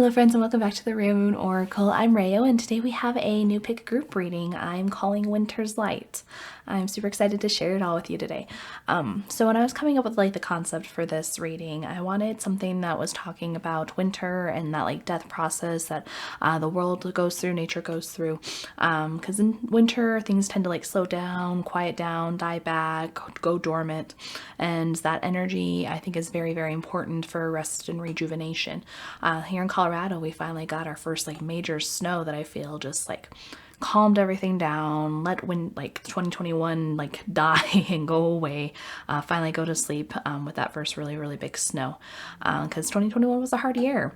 Hello friends and welcome back to the RaoMoon Oracle. I'm Rao and today we have a new pick group reading I'm calling Winter's Light. I'm super excited to share it all with you today. So when I was coming up with the concept for this reading, I wanted something that was talking about winter and that death process that the world goes through, nature goes through. Because in winter things tend to slow down, quiet down, die back, go dormant, and that energy I think is very, very important for rest and rejuvenation. Here in Colorado, we finally got our first major snow that I feel just calmed everything down, let 2021 die and go away, finally go to sleep with that first really, really big snow, because 2021 was a hard year.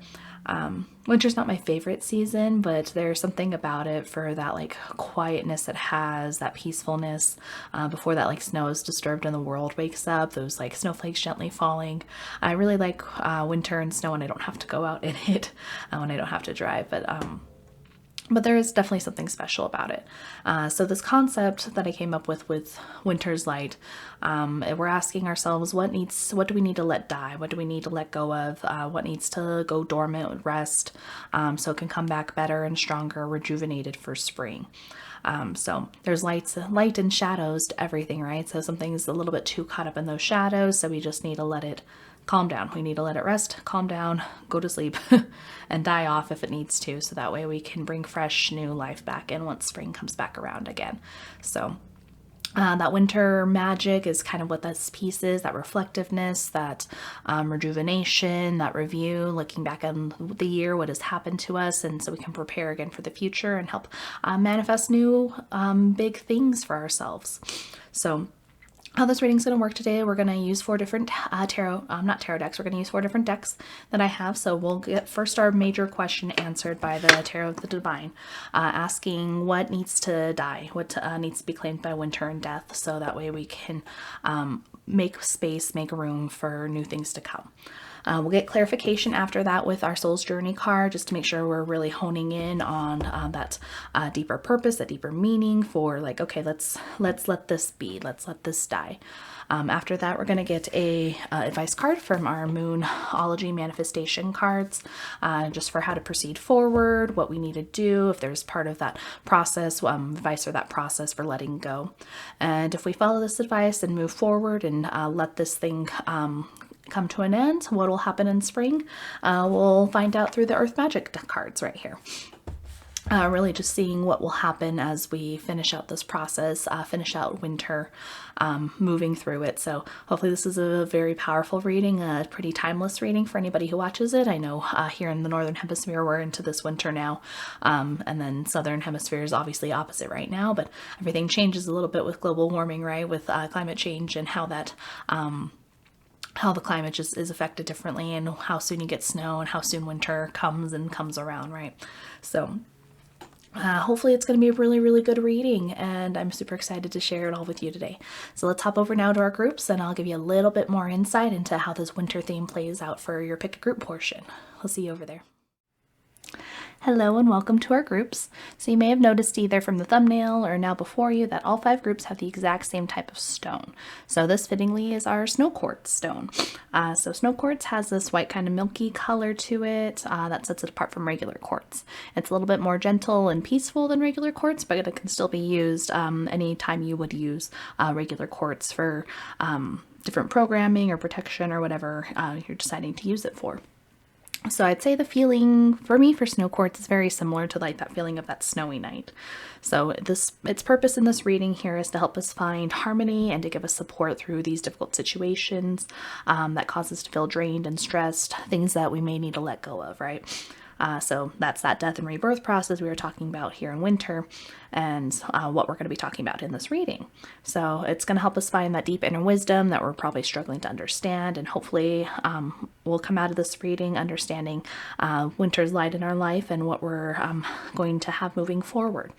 Winter's not my favorite season, but there's something about it for that quietness it has, that peacefulness before that snow is disturbed and the world wakes up, those snowflakes gently falling. I really like winter and snow when I don't have to go out in it, when I don't have to drive, but there is definitely something special about it. So this concept that I came up with Winter's Light, we're asking ourselves what do we need to let die? What do we need to let go of? What needs to go dormant, rest, so it can come back better and stronger, rejuvenated for spring. So there's light and shadows to everything, right? So something's a little bit too caught up in those shadows, so we just need to let it calm down. We need to let it rest, calm down, go to sleep, and die off if it needs to, so that way we can bring fresh new life back in once spring comes back around again. So that winter magic is kind of what this piece is, that reflectiveness, that rejuvenation, that review, looking back on the year, what has happened to us, and so we can prepare again for the future and help manifest new big things for ourselves. So how this reading is going to work today, we're going to use 4 different not tarot decks, we're going to use 4 different decks that I have. So we'll get first our major question answered by the Tarot of the Divine, asking what needs to die, what needs to be claimed by winter and death, so that way we can make space, make room for new things to come. We'll get clarification after that with our Soul's Journey card, just to make sure we're really honing in on that deeper purpose, that deeper meaning for okay, let's let this be, let's let this die. After that, we're going to get a advice card from our Moonology manifestation cards, just for how to proceed forward, what we need to do, if there's part of that process, advice for that process for letting go. And if we follow this advice and move forward and let this thing come to an end, what will happen in spring, we'll find out through the Earth Magic cards right here. Really just seeing what will happen as we finish out this process, finish out winter, moving through it. So hopefully this is a very powerful reading, a pretty timeless reading for anybody who watches it. I know here in the Northern Hemisphere we're into this winter now, and then Southern Hemisphere is obviously opposite right now, but everything changes a little bit with global warming, right, with climate change and how that how the climate just is affected differently, and how soon you get snow and how soon winter comes around, right? So hopefully it's going to be a really, really good reading, and I'm super excited to share it all with you today. So let's hop over now to our groups, and I'll give you a little bit more insight into how this winter theme plays out for your pick a group portion. I'll see you over there. Hello and welcome to our groups. So you may have noticed either from the thumbnail or now before you that all 5 groups have the exact same type of stone. So this fittingly is our snow quartz stone. So snow quartz has this white kind of milky color to it that sets it apart from regular quartz. It's a little bit more gentle and peaceful than regular quartz, but it can still be used anytime you would use regular quartz for different programming or protection or whatever you're deciding to use it for. So I'd say the feeling for me for snow quartz is very similar to that feeling of that snowy night. So its purpose in this reading here is to help us find harmony and to give us support through these difficult situations that cause us to feel drained and stressed, things that we may need to let go of, right? So that's that death and rebirth process we were talking about here in winter, and what we're going to be talking about in this reading. So it's going to help us find that deep inner wisdom that we're probably struggling to understand, and hopefully we'll come out of this reading understanding winter's light in our life and what we're going to have moving forward.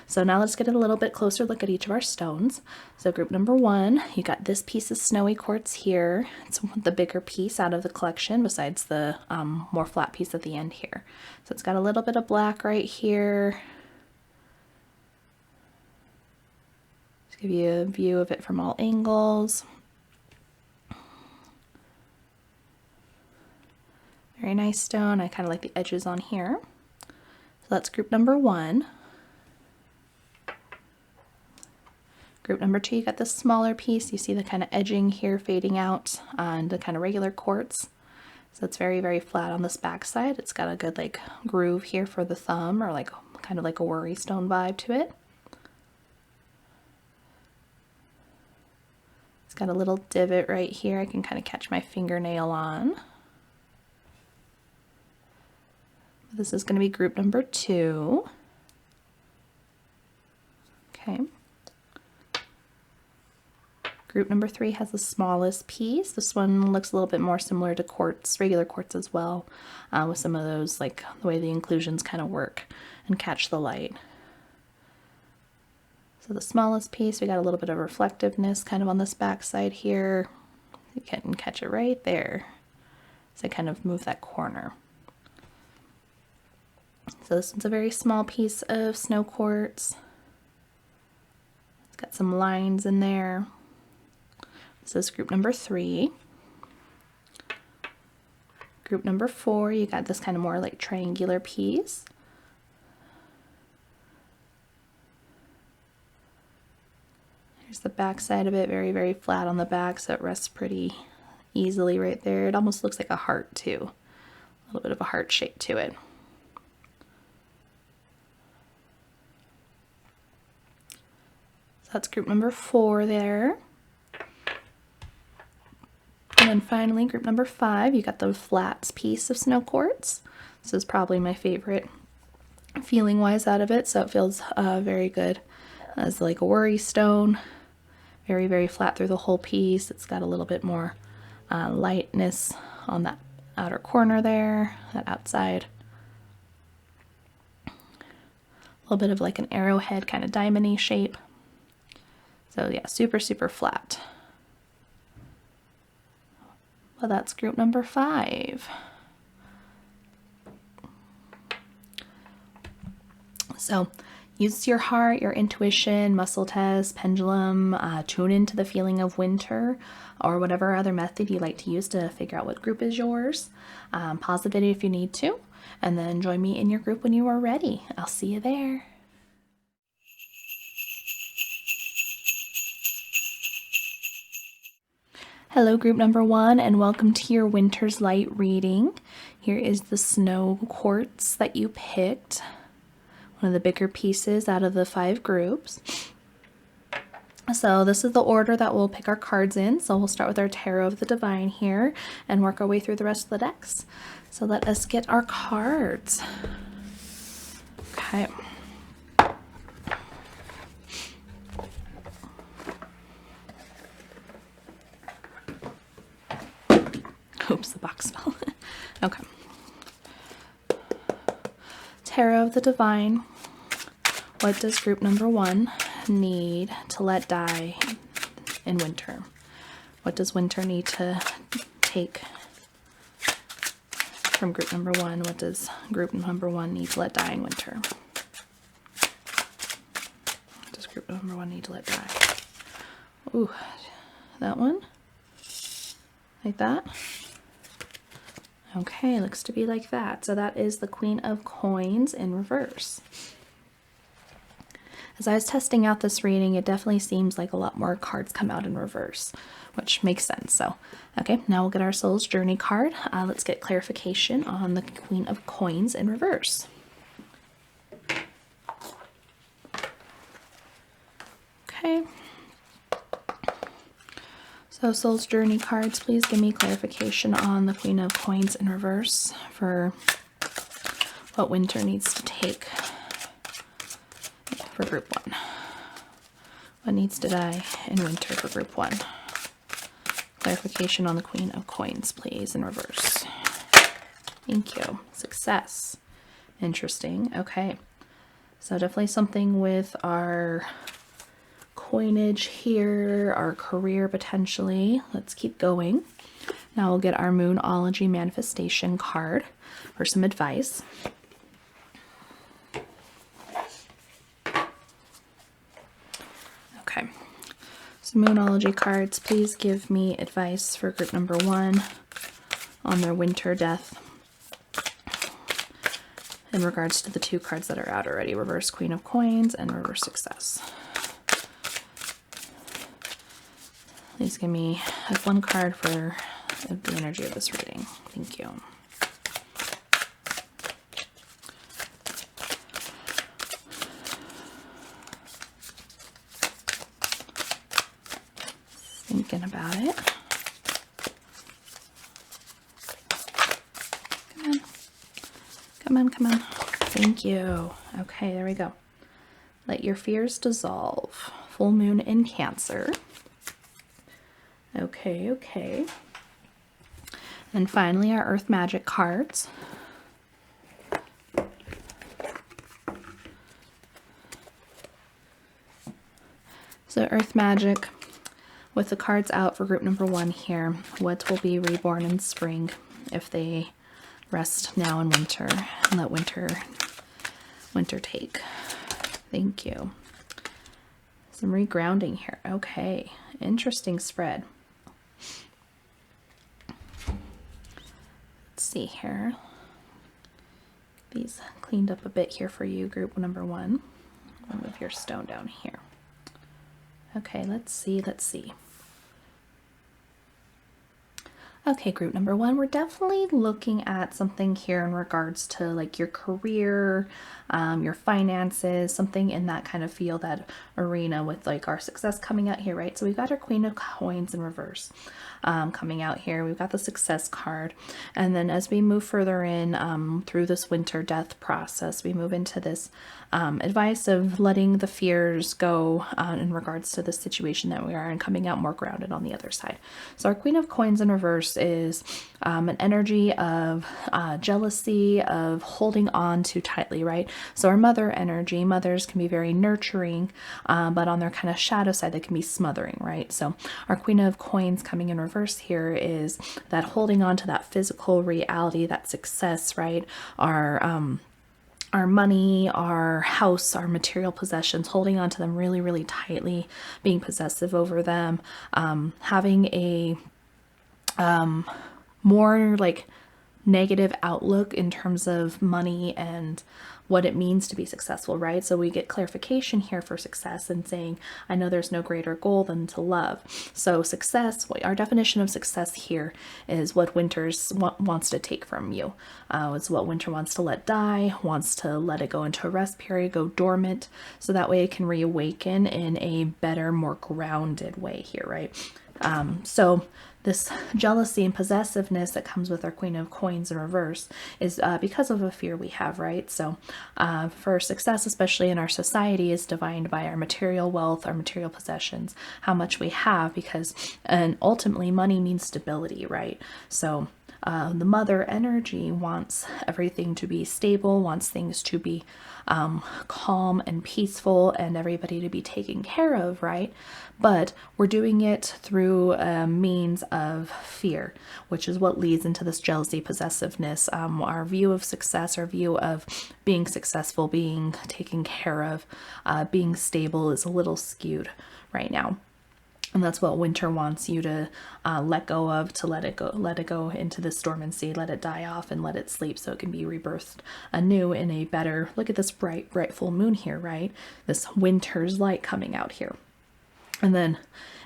So now let's get a little bit closer look at each of our stones. So group number 1, you got this piece of snowy quartz here. It's the bigger piece out of the collection besides the more flat piece at the end here. So it's got a little bit of black right here. Just give you a view of it from all angles. Very nice stone. I kind of like the edges on here. So that's group number 1. Group number 2, you got this smaller piece. You see the kind of edging here fading out on the kind of regular quartz. So it's very, very flat on this back side. It's got a good like groove here for the thumb, or like kind of like a worry stone vibe to it. It's got a little divot right here. I can kind of catch my fingernail on. This is going to be group number 2. Okay. Group number 3 has the smallest piece. This one looks a little bit more similar to quartz, regular quartz as well, with some of those, like the way the inclusions kind of work and catch the light. So the smallest piece, we got a little bit of reflectiveness kind of on this back side here. You can catch it right there. So I kind of move that corner. So this one's a very small piece of snow quartz. It's got some lines in there. This is group number 3. Group number 4, you got this kind of more like triangular piece. Here's the back side of it, very, very flat on the back, so it rests pretty easily right there. It almost looks like a heart too. A little bit of a heart shape to it. So that's group number 4 there. And then finally, group number 5, you got the flat piece of snow quartz. This is probably my favorite feeling-wise out of it, so it feels very good as like a worry stone. Very, very flat through the whole piece. It's got a little bit more lightness on that outer corner there, that outside. A little bit of like an arrowhead kind of diamond-y shape. So yeah, super, super flat. Well, that's group number 5. So use your heart, your intuition, muscle test, pendulum, tune into the feeling of winter, or whatever other method you like to use to figure out what group is yours. Pause the video if you need to, and then join me in your group when you are ready. I'll see you there. Hello, group number 1, and welcome to your Winter's Light reading. Here is the snow quartz that you picked, one of the bigger pieces out of the 5 groups. So this is the order that we'll pick our cards in. So we'll start with our Tarot of the Divine here and work our way through the rest of the decks. So let us get our cards. Okay. Oops, the box fell. Okay. Tarot of the Divine. What does group number 1 need to let die in winter? What does winter need to take from group number 1? What does group number 1 need to let die in winter? What does group number 1 need to let die? Ooh, that one? Like that? Okay, looks to be like that. So that is the Queen of Coins in reverse. As I was testing out this reading, it definitely seems like a lot more cards come out in reverse, which makes sense. So, okay, now we'll get our Soul's Journey card. Let's get clarification on the Queen of Coins in reverse. Okay. So Soul's Journey cards, please give me clarification on the Queen of Coins in reverse for what winter needs to take for group 1. What needs to die in winter for group 1? Clarification on the Queen of Coins, please, in reverse. Thank you. Success. Interesting. Okay. So definitely something with our coinage here, our career potentially. Let's keep going. Now we'll get our Moonology manifestation card for some advice. Okay, so Moonology cards, please give me advice for group number 1 on their winter death in regards to the two cards that are out already, reverse Queen of Coins and reverse Success. Please give me one card for the energy of this reading. Thank you. Thinking about it. Come on. Come on, come on. Thank you. Okay, there we go. Let your fears dissolve. Full moon in Cancer. Okay, okay. And finally, our Earth Magic cards. So Earth Magic, with the cards out for group number 1 here, what will be reborn in spring if they rest now in winter and let winter take? Thank you. Some regrounding here. Okay, interesting spread. Let's see here. These cleaned up a bit here for you, group number 1. I'll move your stone down here. Okay, let's see, let's see. Okay, group number 1, we're definitely looking at something here in regards to like your career, your finances, something in that kind of feel, that arena with like our success coming out here, right? So we've got our Queen of Coins in reverse coming out here. We've got the Success card. And then as we move further in through this winter death process, we move into this advice of letting the fears go in regards to the situation that we are and coming out more grounded on the other side. So our Queen of Coins in reverse is an energy of jealousy, of holding on too tightly, right? So our mother energy, mothers can be very nurturing, but on their kind of shadow side, they can be smothering, right? So our Queen of Coins coming in reverse here is that holding on to that physical reality, that success, right? Our money, our house, our material possessions, holding on to them really, really tightly, being possessive over them, having a more like negative outlook in terms of money and what it means to be successful, right? So we get clarification here for success and saying, I know there's no greater goal than to love. So success, our definition of success here is what winter wants to take from you. It's what winter wants to let die, wants to let it go into a rest period, go dormant, so that way it can reawaken in a better, more grounded way here, right? So this jealousy and possessiveness that comes with our Queen of Coins in reverse is because of a fear we have, right? So for success, especially in our society, is defined by our material wealth, our material possessions, how much we have, and ultimately money means stability, right? So the mother energy wants everything to be stable, wants things to be calm and peaceful, and everybody to be taken care of, right? But we're doing it through a means of fear, which is what leads into this jealousy, possessiveness. Our view of success, our view of being successful, being taken care of, being stable is a little skewed right now. And that's what winter wants you to let go of, to let it go into this dormancy, let it die off and let it sleep so it can be rebirthed anew in a better, look at this bright full moon here, right? This winter's light coming out here. And then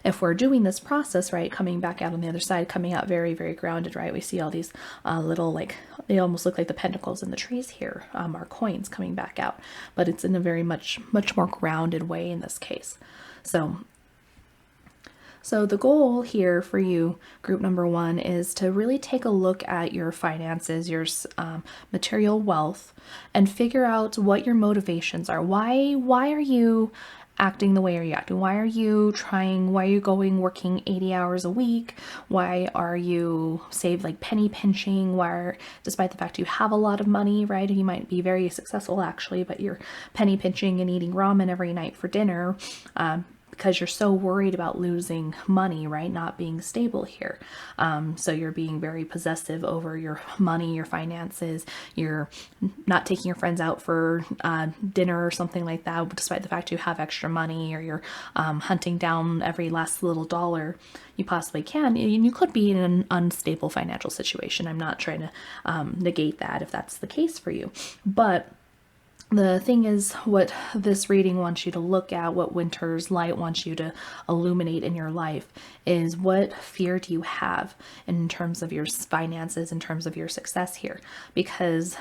if we're doing this process, right, coming back out on the other side, coming out very, very grounded, right? We see all these little, like, they almost look like the pentacles in the trees here, our coins coming back out, but it's in a very much more grounded way in this case. So the goal here for you, group number 1, is to really take a look at your finances, your material wealth, and figure out what your motivations are. Why are you acting the way you're acting? Why are you working 80 hours a week? Why are you, penny pinching? Despite the fact you have a lot of money, right? You might be very successful actually, but you're penny pinching and eating ramen every night for dinner, because you're so worried about losing money, right? Not being stable here. So you're being very possessive over your money, your finances. You're not taking your friends out for dinner or something like that, despite the fact you have extra money, or you're hunting down every last little dollar you possibly can. And you could be in an unstable financial situation. I'm not trying to negate that if that's the case for you. But the thing is, what this reading wants you to look at, what Winter's Light wants you to illuminate in your life, is what fear do you have in terms of your finances, in terms of your success here? Because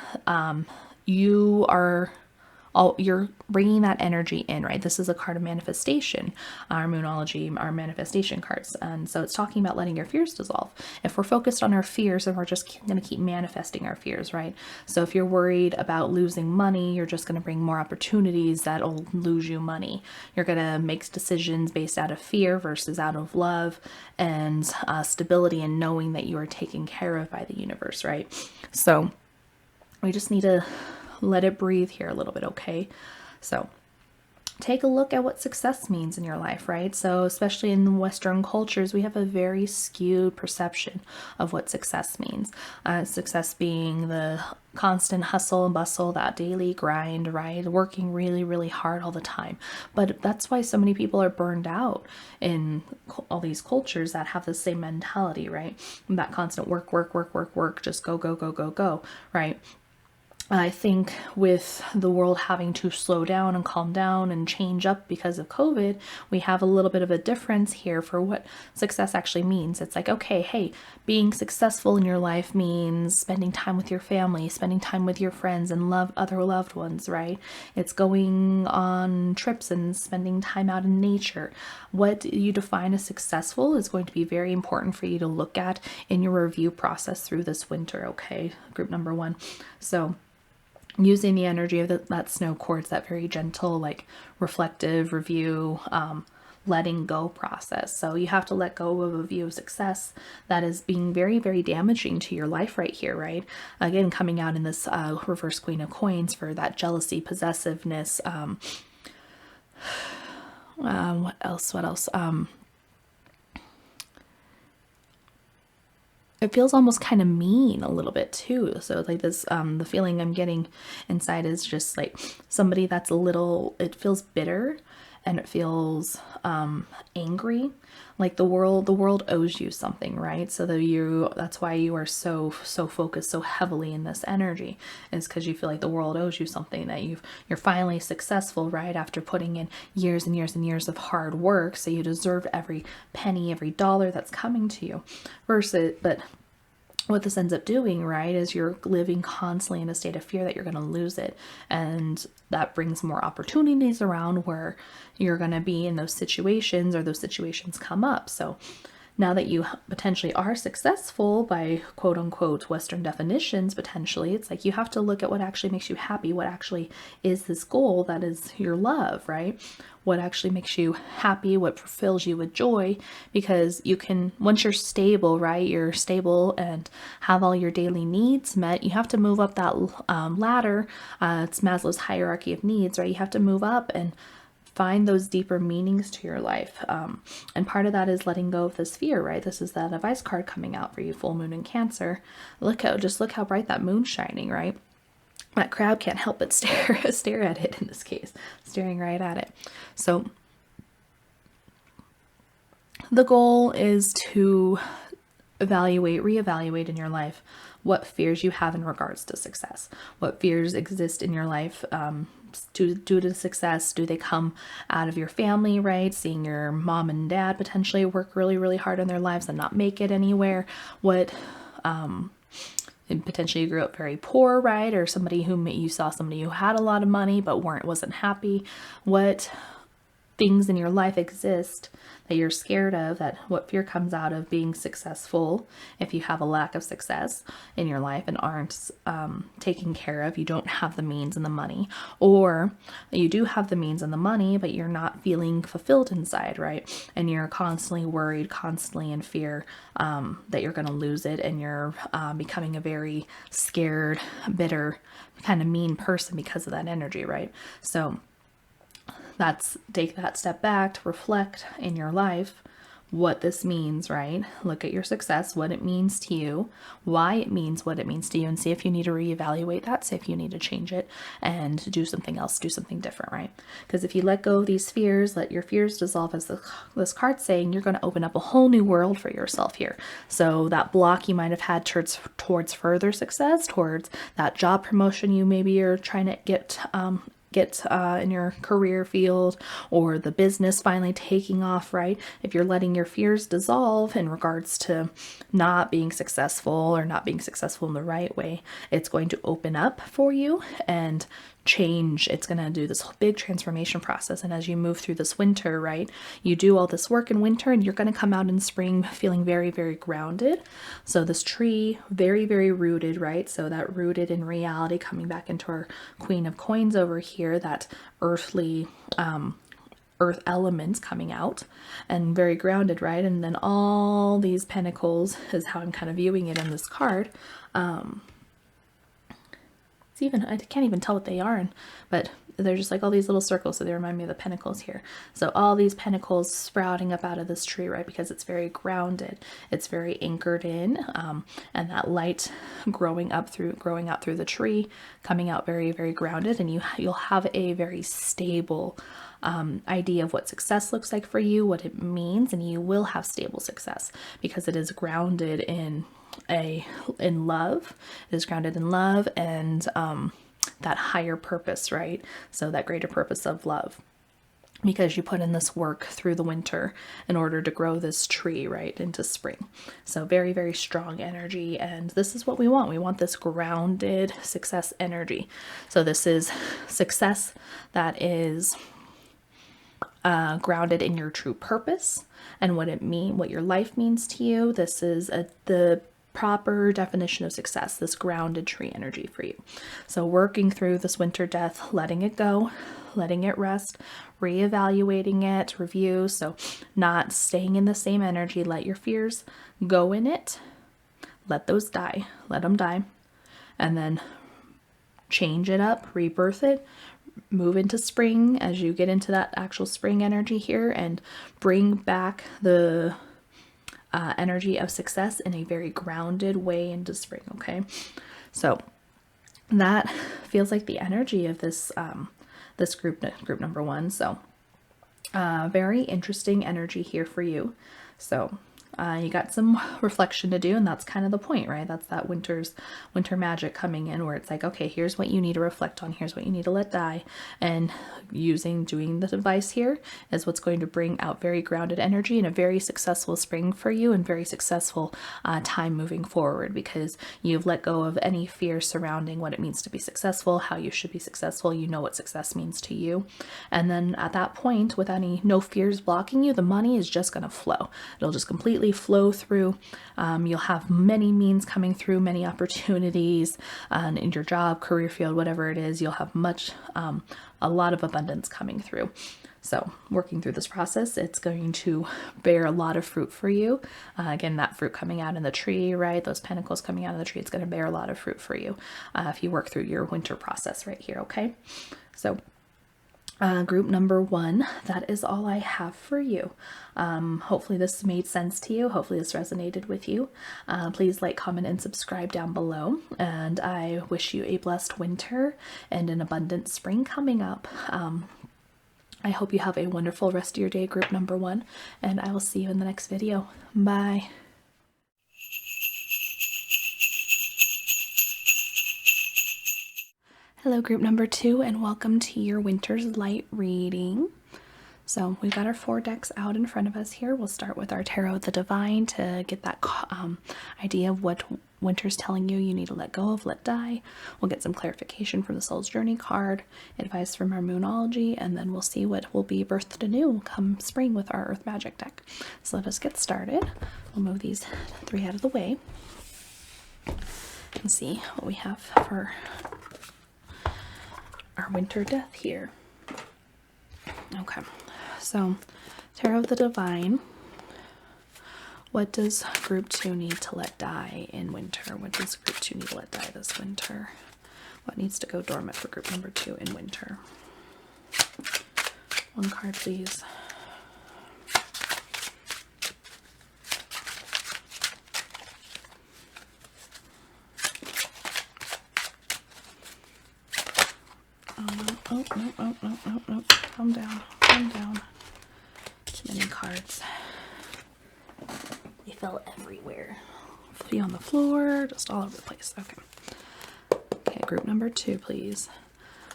you're bringing that energy in, right? This is a card of manifestation, our Moonology, our manifestation cards. And so it's talking about letting your fears dissolve. If we're focused on our fears, then we're just going to keep manifesting our fears, right? So if you're worried about losing money, you're just going to bring more opportunities that'll lose you money. You're going to make decisions based out of fear versus out of love and stability, and knowing that you are taken care of by the universe, right? So we just need to let it breathe here a little bit, okay? So take a look at what success means in your life, right? So especially in Western cultures, we have a very skewed perception of what success means. Success being the constant hustle and bustle, that daily grind, right? Working really, really hard all the time. But that's why so many people are burned out in all these cultures that have the same mentality, right? That constant work, just go, right? I think with the world having to slow down and calm down and change up because of COVID, we have a little bit of a difference here for what success actually means. It's like, okay, hey, being successful in your life means spending time with your family, spending time with your friends and other loved ones, right? It's going on trips and spending time out in nature. What you define as successful is going to be very important for you to look at in your review process through this winter, okay? Group number 1. So using the energy of that snow quartz, that very gentle, like reflective review, letting go process. So you have to let go of a view of success that is being very, very damaging to your life right here, right? Again, coming out in this reverse Queen of Coins for that jealousy, possessiveness. What else? It feels almost kind of mean a little bit too. So like this, the feeling I'm getting inside is just like somebody that's it feels bitter, and it feels angry. Like the world owes you something, right? So that's why you are so focused so heavily in this energy, is because you feel like the world owes you something, that you're finally successful, right? After putting in years and years and years of hard work, so you deserve every penny, every dollar that's coming to you. But what this ends up doing, right, is you're living constantly in a state of fear that you're going to lose it. And that brings more opportunities around where you're going to be in those situations, or those situations come up. So now that you potentially are successful by quote unquote Western definitions, potentially, it's like you have to look at what actually makes you happy, what actually is this goal that is your love, right? What actually makes you happy, what fulfills you with joy, because you can, once you're stable, right, you're stable and have all your daily needs met, you have to move up that ladder. It's Maslow's hierarchy of needs, right? You have to move up and find those deeper meanings to your life. And part of that is letting go of this fear, right? This is that advice card coming out for you, full moon in Cancer. Look how bright that moon's shining, right? That crowd can't help but stare at it in this case, staring right at it. So the goal is to reevaluate in your life what fears you have in regards to success. What fears exist in your life due to success? Do they come out of your family, right? Seeing your mom and dad potentially work really, really hard in their lives and not make it anywhere. And potentially you grew up very poor, right? Or you saw somebody who had a lot of money but wasn't happy. What things in your life exist that you're scared of, that what fear comes out of being successful if you have a lack of success in your life and aren't taken care of, you don't have the means and the money, or you do have the means and the money but you're not feeling fulfilled inside, right? And you're constantly worried, constantly in fear that you're going to lose it, and you're becoming a very scared, bitter, kind of mean person because of that energy, right? So take that step back to reflect in your life what this means, right? Look at your success, what it means to you, why it means what it means to you, and see if you need to reevaluate that, see if you need to change it and do something else, do something different, right? Because if you let go of these fears, let your fears dissolve, as this card's saying, you're going to open up a whole new world for yourself here. So that block you might have had towards further success, towards that job promotion you maybe are trying to get in your career field, or the business finally taking off, right? If you're letting your fears dissolve in regards to not being successful or not being successful in the right way, it's going to open up for you and change. It's going to do this big transformation process. And as you move through this winter, right, you do all this work in winter and you're going to come out in spring feeling very, very grounded. So this tree, very, very rooted, right? So that rooted in reality, coming back into our Queen of Coins over here, that earthly, earth elements coming out, and very grounded, right? And then all these pentacles is how I'm kind of viewing it in this card. I can't even tell what they are, but they're just like all these little circles, so they remind me of the pentacles here. So all these pentacles sprouting up out of this tree, right? Because it's very grounded, it's very anchored in, and that light growing out through the tree, coming out very, very grounded, and you'll have a very stable idea of what success looks like for you, what it means, and you will have stable success because it is grounded in love. It is grounded in love and that higher purpose, right? So that greater purpose of love, because you put in this work through the winter in order to grow this tree, right, into spring. So very, very strong energy, and this is what we want. We want this grounded success energy. So this is success that is grounded in your true purpose and what your life means to you. This is the proper definition of success, this grounded tree energy for you. So working through this winter death, letting it go, letting it rest, reevaluating it, review. So not staying in the same energy. Let your fears go in it. Let those die. Let them die. And then change it up, rebirth it, move into spring as you get into that actual spring energy here, and bring back the energy of success in a very grounded way into spring. Okay, so that feels like the energy of this this group number one. So very interesting energy here for you. So you got some reflection to do, and that's kind of the point, right? That's that winter magic coming in, where it's like, okay, here's what you need to reflect on, here's what you need to let die, and doing the device here is what's going to bring out very grounded energy and a very successful spring for you, and very successful time moving forward, because you've let go of any fear surrounding what it means to be successful, how you should be successful. You know what success means to you, and then at that point, with no fears blocking you, the money is just going to flow. It'll just completely flow through. You'll have many means coming through, many opportunities in your job, career field, whatever it is. You'll have a lot of abundance coming through. So working through this process, it's going to bear a lot of fruit for you. Again, that fruit coming out in the tree, right? Those pentacles coming out of the tree, it's going to bear a lot of fruit for you if you work through your winter process right here. Okay, so group number one, that is all I have for you. Hopefully this made sense to you. Hopefully this resonated with you. Please like, comment, and subscribe down below. And I wish you a blessed winter and an abundant spring coming up. I hope you have a wonderful rest of your day, group number one, and I will see you in the next video. Bye. Hello, group number two, and welcome to your winter's light reading. So we've got our 4 decks out in front of us here. We'll start with our Tarot of the Divine to get that idea of what winter's telling you need to let go of, let die. We'll get some clarification from the Soul's Journey card, advice from our Moonology, and then we'll see what will be birthed anew come spring with our Earth Magic deck. So let us get started. We'll move these 3 out of the way and see what we have for our winter death here. Okay, so Tarot of the Divine. What does group 2 need to let die in winter? What does group 2 need to let die this winter? What needs to go dormant for group number 2 in winter? One card, please. Oh, no. Calm down. Too many cards. They fell everywhere. Be on the floor, just all over the place. Okay, group number 2, please.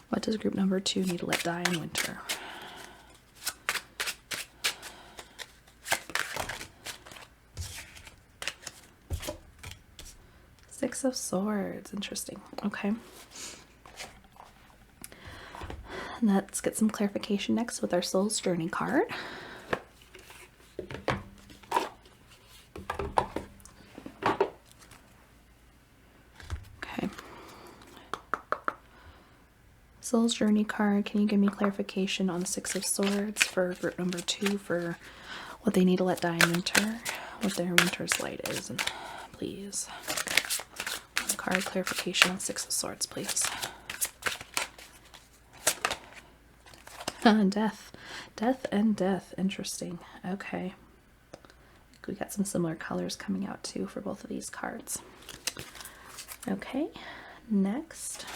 What does group number 2 need to let die in winter? Six of Swords. Interesting. Okay. Let's get some clarification next with our Soul's Journey card. Okay. Soul's Journey card, can you give me clarification on the Six of Swords for group number 2 for what they need to let die in winter, what their winter's light is, and please. One card clarification on Six of Swords, please. Death and death. Interesting. Okay. We got some similar colors coming out too for both of these cards. Okay, next,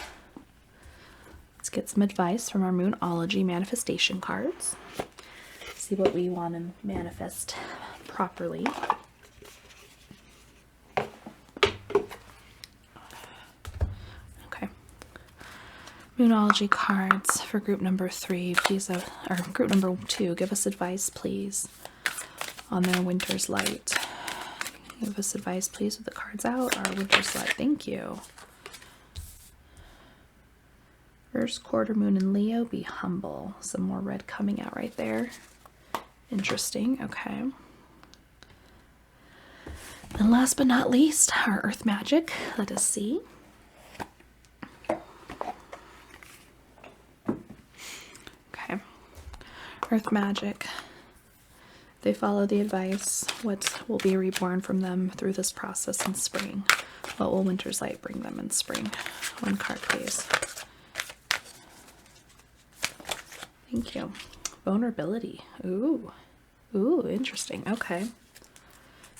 let's get some advice from our Moonology manifestation cards. See what we want to manifest properly. Moonology cards for group number 3, please, or group number 2, give us advice, please, on their winter's light. Give us advice, please, with the cards out, our winter's light. Thank you. First quarter moon in Leo, be humble. Some more red coming out right there. Interesting. Okay. And last but not least, our earth magic. Let us see. Earth magic. They follow the advice. What will be reborn from them through this process in spring? What will winter's light bring them in spring? One card, please. Thank you. Vulnerability. Ooh, interesting. Okay.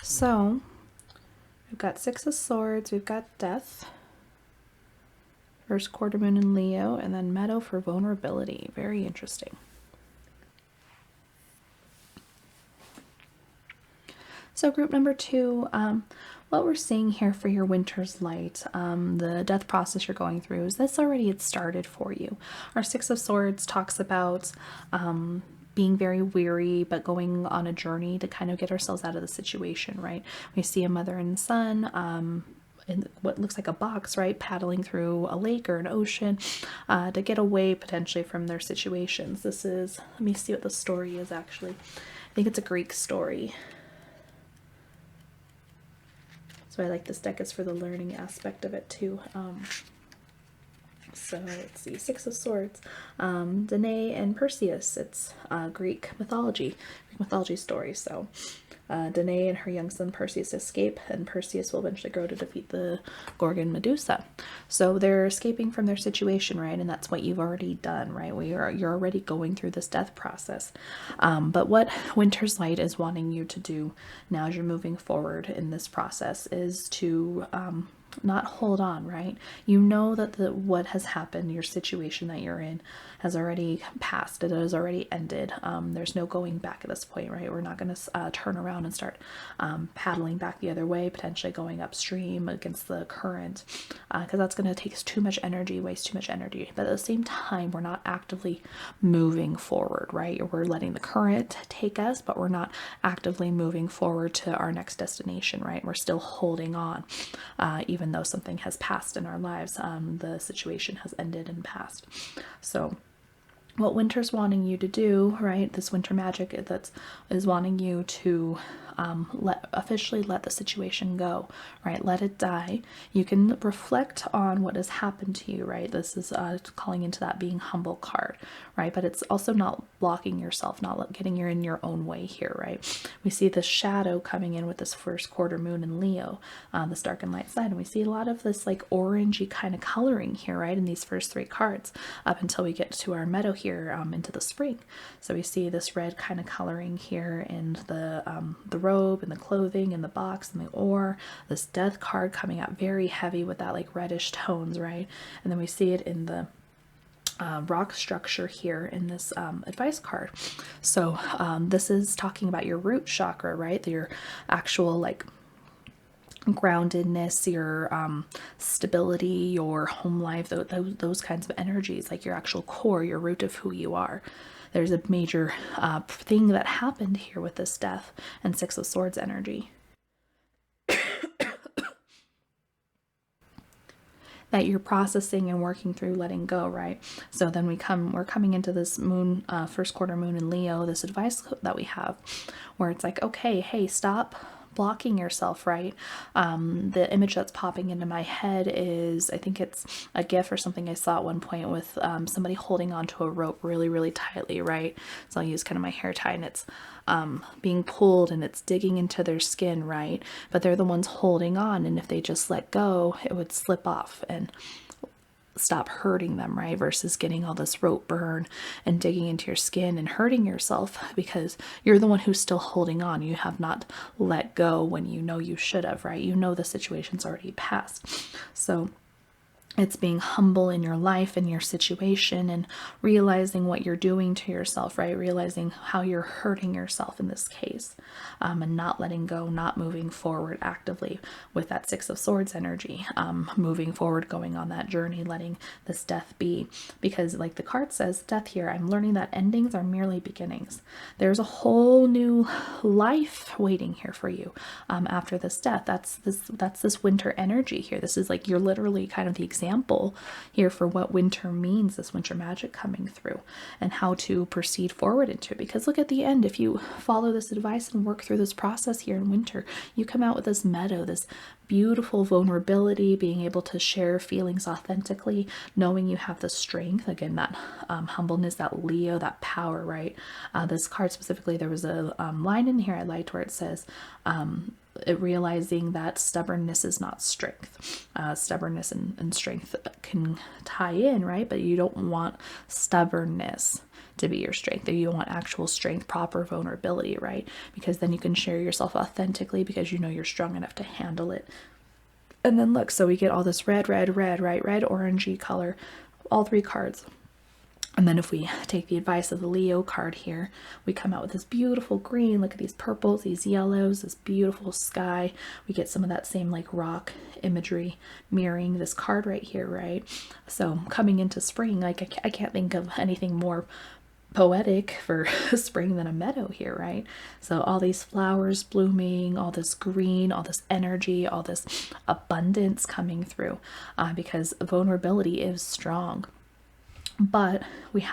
So, we've got Six of Swords, we've got death. First quarter moon in Leo, and then meadow for vulnerability. Very interesting. So group number 2, what we're seeing here for your winter's light, the death process you're going through, is this already had started for you. Our Six of Swords talks about being very weary, but going on a journey to kind of get ourselves out of the situation, right? We see a mother and son in what looks like a box, right, paddling through a lake or an ocean to get away potentially from their situations. This is, let me see what the story is actually. I think it's a Greek story. So I like this deck, is for the learning aspect of it too. So let's see, Six of Swords, Danae and Perseus. It's Greek mythology story. So Danae and her young son Perseus escape, and Perseus will eventually grow to defeat the Gorgon Medusa. So they're escaping from their situation, right? And that's what you've already done, right? You're already going through this death process. But what Winter's Light is wanting you to do now as you're moving forward in this process is to not hold on, right? You know that what has happened, your situation that you're in, has already passed. It has already ended. There's no going back at this point, right? We're not going to turn around and start paddling back the other way, potentially going upstream against the current, because that's going to take too much energy, waste too much energy. But at the same time, we're not actively moving forward, right? We're letting the current take us, but we're not actively moving forward to our next destination, right? We're still holding on, even though something has passed in our lives. The situation has ended and passed. So what Winter's wanting you to do, right, this winter magic that is wanting you to officially let the situation go, right? Let it die. You can reflect on what has happened to you, right? This is calling into that being humble card, right? But it's also not blocking yourself, not getting you in your own way here, right? We see this shadow coming in with this first quarter moon in Leo, this dark and light side, and we see a lot of this like orangey kind of coloring here, right, in these first three cards up until we get to our meadow here. here into the spring. So we see this red kind of coloring here in the robe and the clothing and the box and the ore. This death card coming out very heavy with that like reddish tones, right? And then we see it in the rock structure here in this advice card. So this is talking about your root chakra, right? Your actual like groundedness, your stability, your home life, those kinds of energies, like your actual core, your root of who you are. There's a major thing that happened here with this death and Six of Swords energy that you're processing and working through letting go, right? So then we're coming into this moon, first quarter moon in Leo, this advice that we have where it's like, okay, hey, stop blocking yourself, right? The image that's popping into my head is, I think it's a GIF or something I saw at one point with somebody holding onto a rope really, really tightly, right? So I'll use kind of my hair tie, and it's being pulled and it's digging into their skin, right? But they're the ones holding on, and if they just let go, it would slip off and stop hurting them, right? Versus getting all this rope burn and digging into your skin and hurting yourself because you're the one who's still holding on. You have not let go when you know you should have, right? You know the situation's already passed. So it's being humble in your life and your situation and realizing what you're doing to yourself, right? Realizing how you're hurting yourself in this case, and not letting go, not moving forward actively with that Six of Swords energy, moving forward, going on that journey, letting this death be. Because like the card says, death here, I'm learning that endings are merely beginnings. There's a whole new life waiting here for you after this death. That's this winter energy here. This is like, you're literally kind of the example here for what winter means, this winter magic coming through and how to proceed forward into it. Because look at the end, if you follow this advice and work through this process here in winter, you come out with this meadow, this beautiful vulnerability, being able to share feelings authentically, knowing you have the strength, again, that humbleness, that Leo, that power, right? This card specifically, there was a line in here I liked where it says, realizing that stubbornness is not strength. Stubbornness and strength can tie in, right? But you don't want stubbornness to be your strength. You want actual strength, proper vulnerability, right? Because then you can share yourself authentically because you know you're strong enough to handle it. And then look, so we get all this red, right? Red, orangey color, all three cards. And then if we take the advice of the Leo card here, we come out with this beautiful green. Look at these purples, these yellows, this beautiful sky. We get some of that same like rock imagery mirroring this card right here, right? So coming into spring, like I can't think of anything more poetic for spring than a meadow here, right? So all these flowers blooming, all this green, all this energy, all this abundance coming through, because vulnerability is strong. But we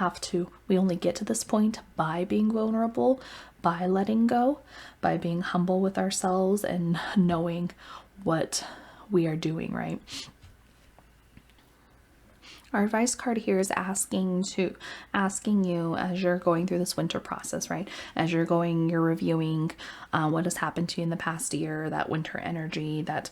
only get to this point by being vulnerable, by letting go, by being humble with ourselves and knowing what we are doing, right? Our advice card here is asking you as you're going through this winter process, right? As you're reviewing what has happened to you in the past year, that winter energy, that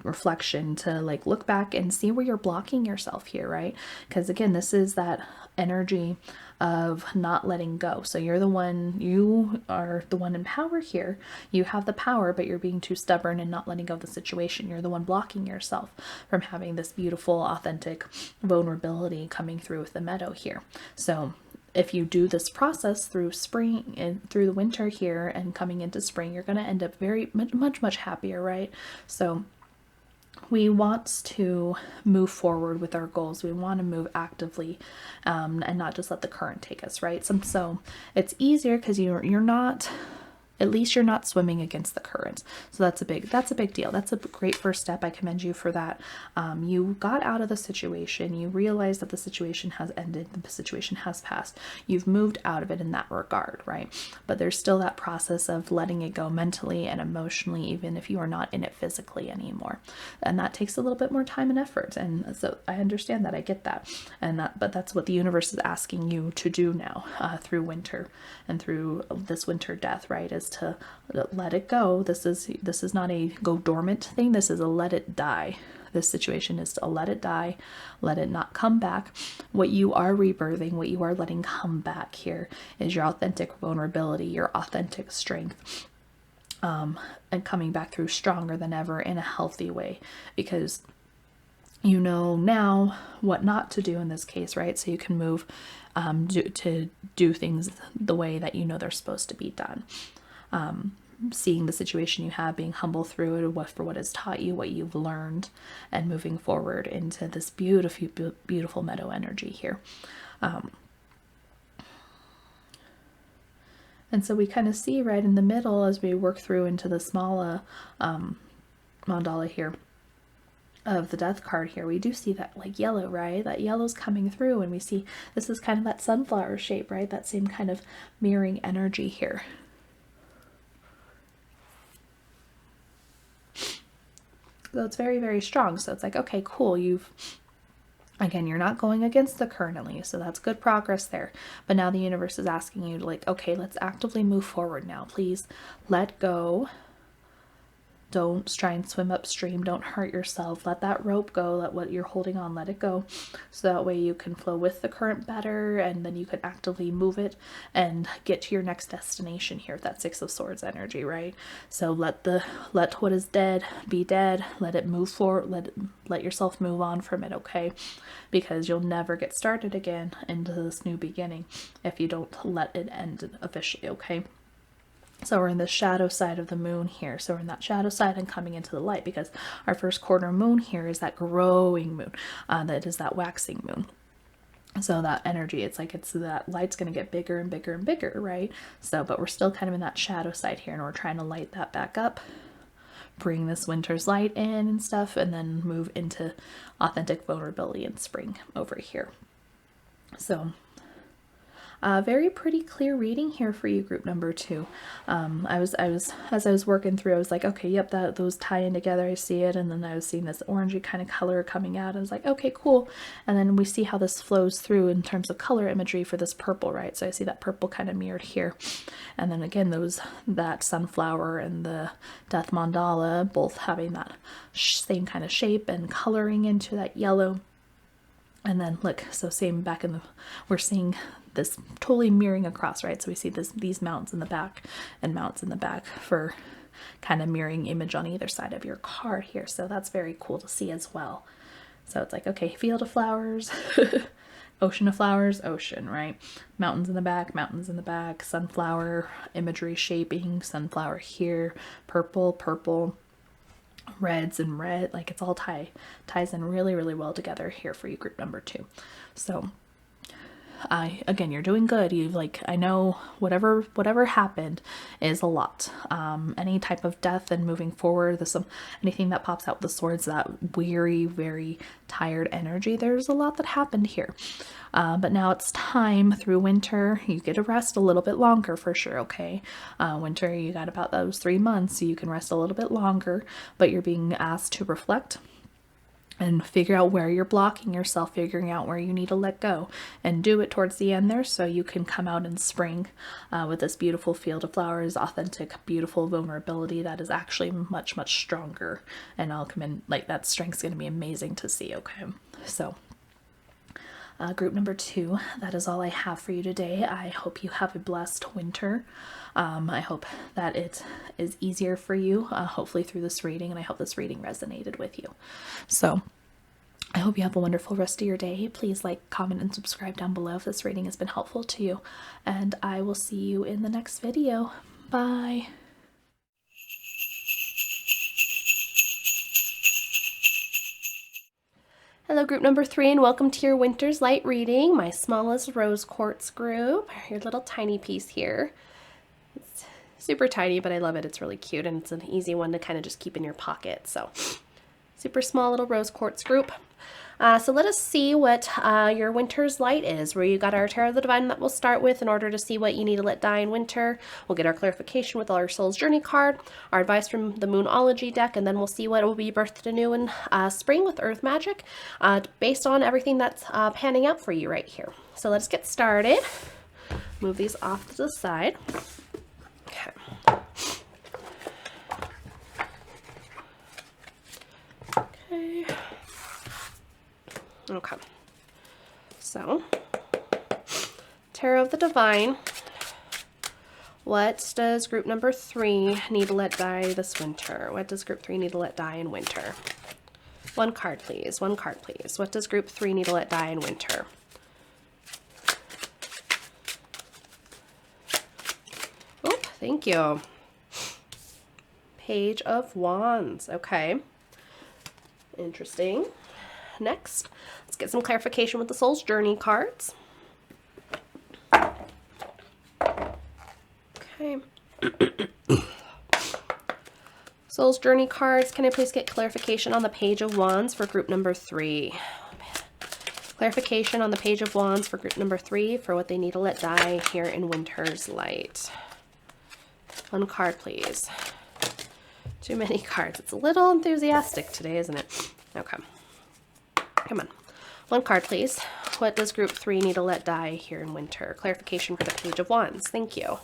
reflection, to like look back and see where you're blocking yourself here, right? Because again, this is that energy of not letting go. So you are the one in power here. You have the power, but you're being too stubborn and not letting go of the situation. You're the one blocking yourself from having this beautiful, authentic vulnerability coming through with the meadow here. So if you do this process through spring and through the winter here and coming into spring, you're going to end up very much happier, right? So we want to move forward with our goals. We want to move actively, and not just let the current take us, right? So it's easier because you're not, at least you're not swimming against the current. So that's a big deal. That's a great first step. I commend you for that. You got out of the situation. You realized that the situation has ended. The situation has passed. You've moved out of it in that regard, right? But there's still that process of letting it go mentally and emotionally, even if you are not in it physically anymore. And that takes a little bit more time and effort. And so I understand that. I get that. But that's what the universe is asking you to do now, through winter and through this winter death, right? Is is to let it go. This is not a go dormant thing. This is a let it die. This situation is to let it die, let it not come back. What you are rebirthing, what you are letting come back here is your authentic vulnerability, your authentic strength, and coming back through stronger than ever in a healthy way, because you know now what not to do in this case, right? So you can move to do things the way that you know they're supposed to be done. Seeing the situation you have, being humble through it, for what has taught you, what you've learned, and moving forward into this beautiful meadow energy here. And so we kind of see right in the middle as we work through into the small mandala here of the death card here, we do see that like yellow, right? That yellow's coming through, and we see this is kind of that sunflower shape, right? That same kind of mirroring energy here. So it's very, very strong. So it's like, okay, cool. Again, you're not going against the current at least, so that's good progress there. But now the universe is asking you to like, okay, let's actively move forward now. Please let go. Don't try and swim upstream. Don't hurt yourself. Let that rope go. Let what you're holding on, let it go. So that way you can flow with the current better, and then you can actively move it and get to your next destination here with that Six of Swords energy, right? So let what is dead be dead. Let it move forward. Let yourself move on from it, okay? Because you'll never get started again into this new beginning if you don't let it end officially, okay? So we're in the shadow side of the moon here. So we're in that shadow side and coming into the light, because our first quarter moon here is that growing moon. That is that waxing moon. So that energy, it's like that light's going to get bigger and bigger and bigger, right? So, but we're still kind of in that shadow side here, and we're trying to light that back up, bring this winter's light in and stuff, and then move into authentic vulnerability and spring over here. So very pretty clear reading here for you, group number 2. As I was working through, I was like, okay, yep, those tie in together. I see it. And then I was seeing this orangey kind of color coming out. I was like, okay, cool. And then we see how this flows through in terms of color imagery for this purple, right? So I see that purple kind of mirrored here. And then again, that sunflower and the death mandala both having that same kind of shape and coloring into that yellow. And then look, so same back we're seeing this totally mirroring across, right? So we see these mountains in the back and mountains in the back for kind of mirroring image on either side of your card here. So that's very cool to see as well. So it's like, okay, field of flowers, ocean of flowers, ocean, right? Mountains in the back, sunflower imagery shaping, sunflower here, purple, reds and red, like it's all ties in really, really well together here for you, group number 2. So again, you're doing good. I know whatever happened is a lot. Any type of death and moving forward, anything that pops out with the swords, that weary, very tired energy, there's a lot that happened here. But now it's time through winter. You get to rest a little bit longer for sure, okay? Winter, you got about those 3 months, so you can rest a little bit longer, but you're being asked to reflect and figure out where you're blocking yourself, figuring out where you need to let go, and do it towards the end there so you can come out in spring with this beautiful field of flowers, authentic, beautiful vulnerability that is actually much, much stronger. And I'll come in, like, that strength's going to be amazing to see, okay? So group number 2, that is all I have for you today. I hope you have a blessed winter. I hope that it is easier for you, hopefully through this reading, and I hope this reading resonated with you. So I hope you have a wonderful rest of your day. Please like, comment, and subscribe down below if this reading has been helpful to you, and I will see you in the next video. Bye. Hello, group number 3, and welcome to your Winter's Light reading, my smallest rose quartz group, your little tiny piece here. It's super tiny, but I love it. It's really cute, and it's an easy one to kind of just keep in your pocket. So super small little rose quartz group. So let us see what your Winter's Light is, where you got our Tarot of the Divine that we'll start with in order to see what you need to let die in winter. We'll get our clarification with our Soul's Journey card, our advice from the Moonology deck, and then we'll see what will be birthed anew in spring with Earth Magic, based on everything that's panning out for you right here. So let's get started. Move these off to the side. Okay. Okay. So, Tarot of the Divine. What does group number 3 need to let die this winter? What does group 3 need to let die in winter? One card, please. One card, please. What does group 3 need to let die in winter? Oh, thank you. Page of Wands. Okay. Interesting. Next, let's get some clarification with the Soul's Journey cards. Okay. Soul's Journey cards, can I please get clarification on the Page of Wands for group number 3? Clarification on the Page of Wands for group number 3 for what they need to let die here in Winter's Light. One card, please. Too many cards. It's a little enthusiastic today, isn't it? Okay. Come on. One card, please. What does group 3 need to let die here in winter? Clarification for the Page of Wands. Thank you.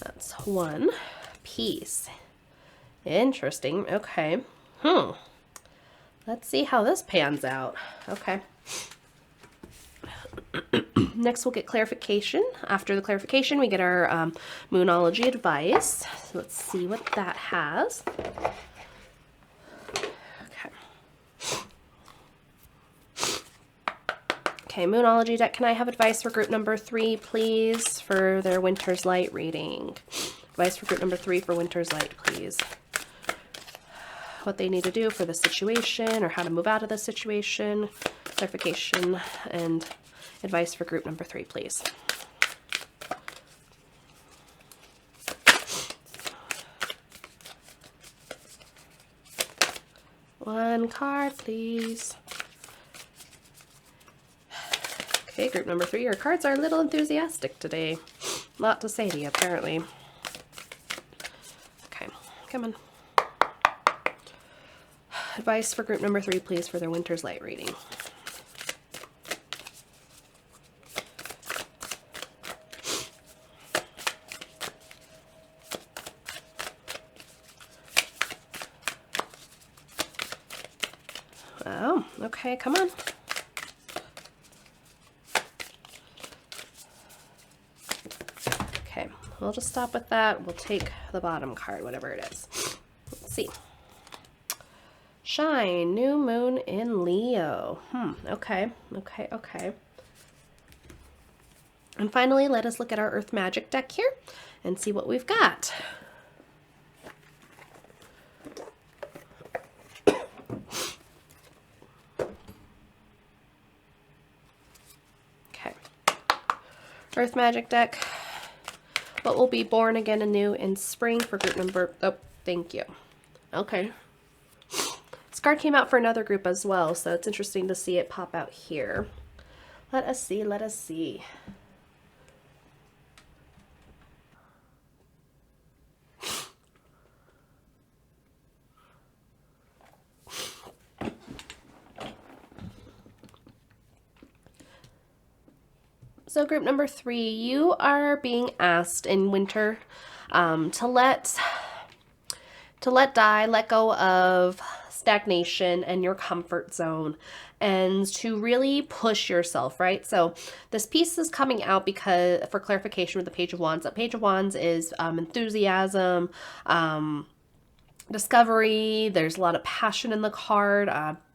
That's 1. Peace. Interesting. Okay. Let's see how this pans out. Okay. Next, we'll get clarification. After the clarification, we get our Moonology advice. So let's see what that has. Okay, Moonology deck, can I have advice for group number 3, please, for their Winter's Light reading? Advice for group number 3 for Winter's Light, please. What they need to do for the situation or how to move out of the situation. Clarification and advice for group number 3, please. One card, please. Okay, group number 3, your cards are a little enthusiastic today. A lot to say to you, apparently. Okay, come on. Advice for group number 3, please, for their Winter's Light reading. Oh, okay, come on. Okay, we'll just stop with that. We'll take the bottom card, whatever it is. Let's see. Shine, new moon in Leo. Okay. And finally, let us look at our Earth Magic deck here and see what we've got. Okay. Earth Magic deck. What will be born again anew in spring for group number... Oh, thank you. Okay. This card came out for another group as well, so it's interesting to see it pop out here. Let us see, let us see. So group number 3, you are being asked in winter to let die, let go of stagnation and your comfort zone, and to really push yourself, right? So this piece is coming out because, for clarification with the Page of Wands, the Page of Wands is enthusiasm, discovery. There's a lot of passion in the card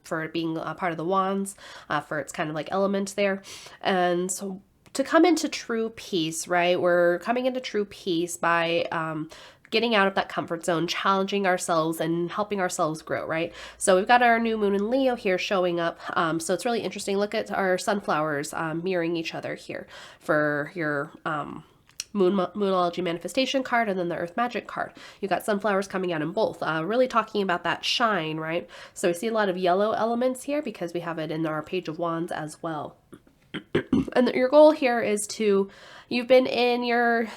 for it being a part of the Wands, for its kind of like element there. And so to come into true peace, right? We're coming into true peace by getting out of that comfort zone, challenging ourselves and helping ourselves grow, right? So we've got our new moon in Leo here showing up. So it's really interesting. Look at our sunflowers mirroring each other here for your Moonology manifestation card and then the Earth Magic card. You've got sunflowers coming out in both, really talking about that shine, right? So we see a lot of yellow elements here because we have it in our Page of Wands as well. And your goal here is to, you've been in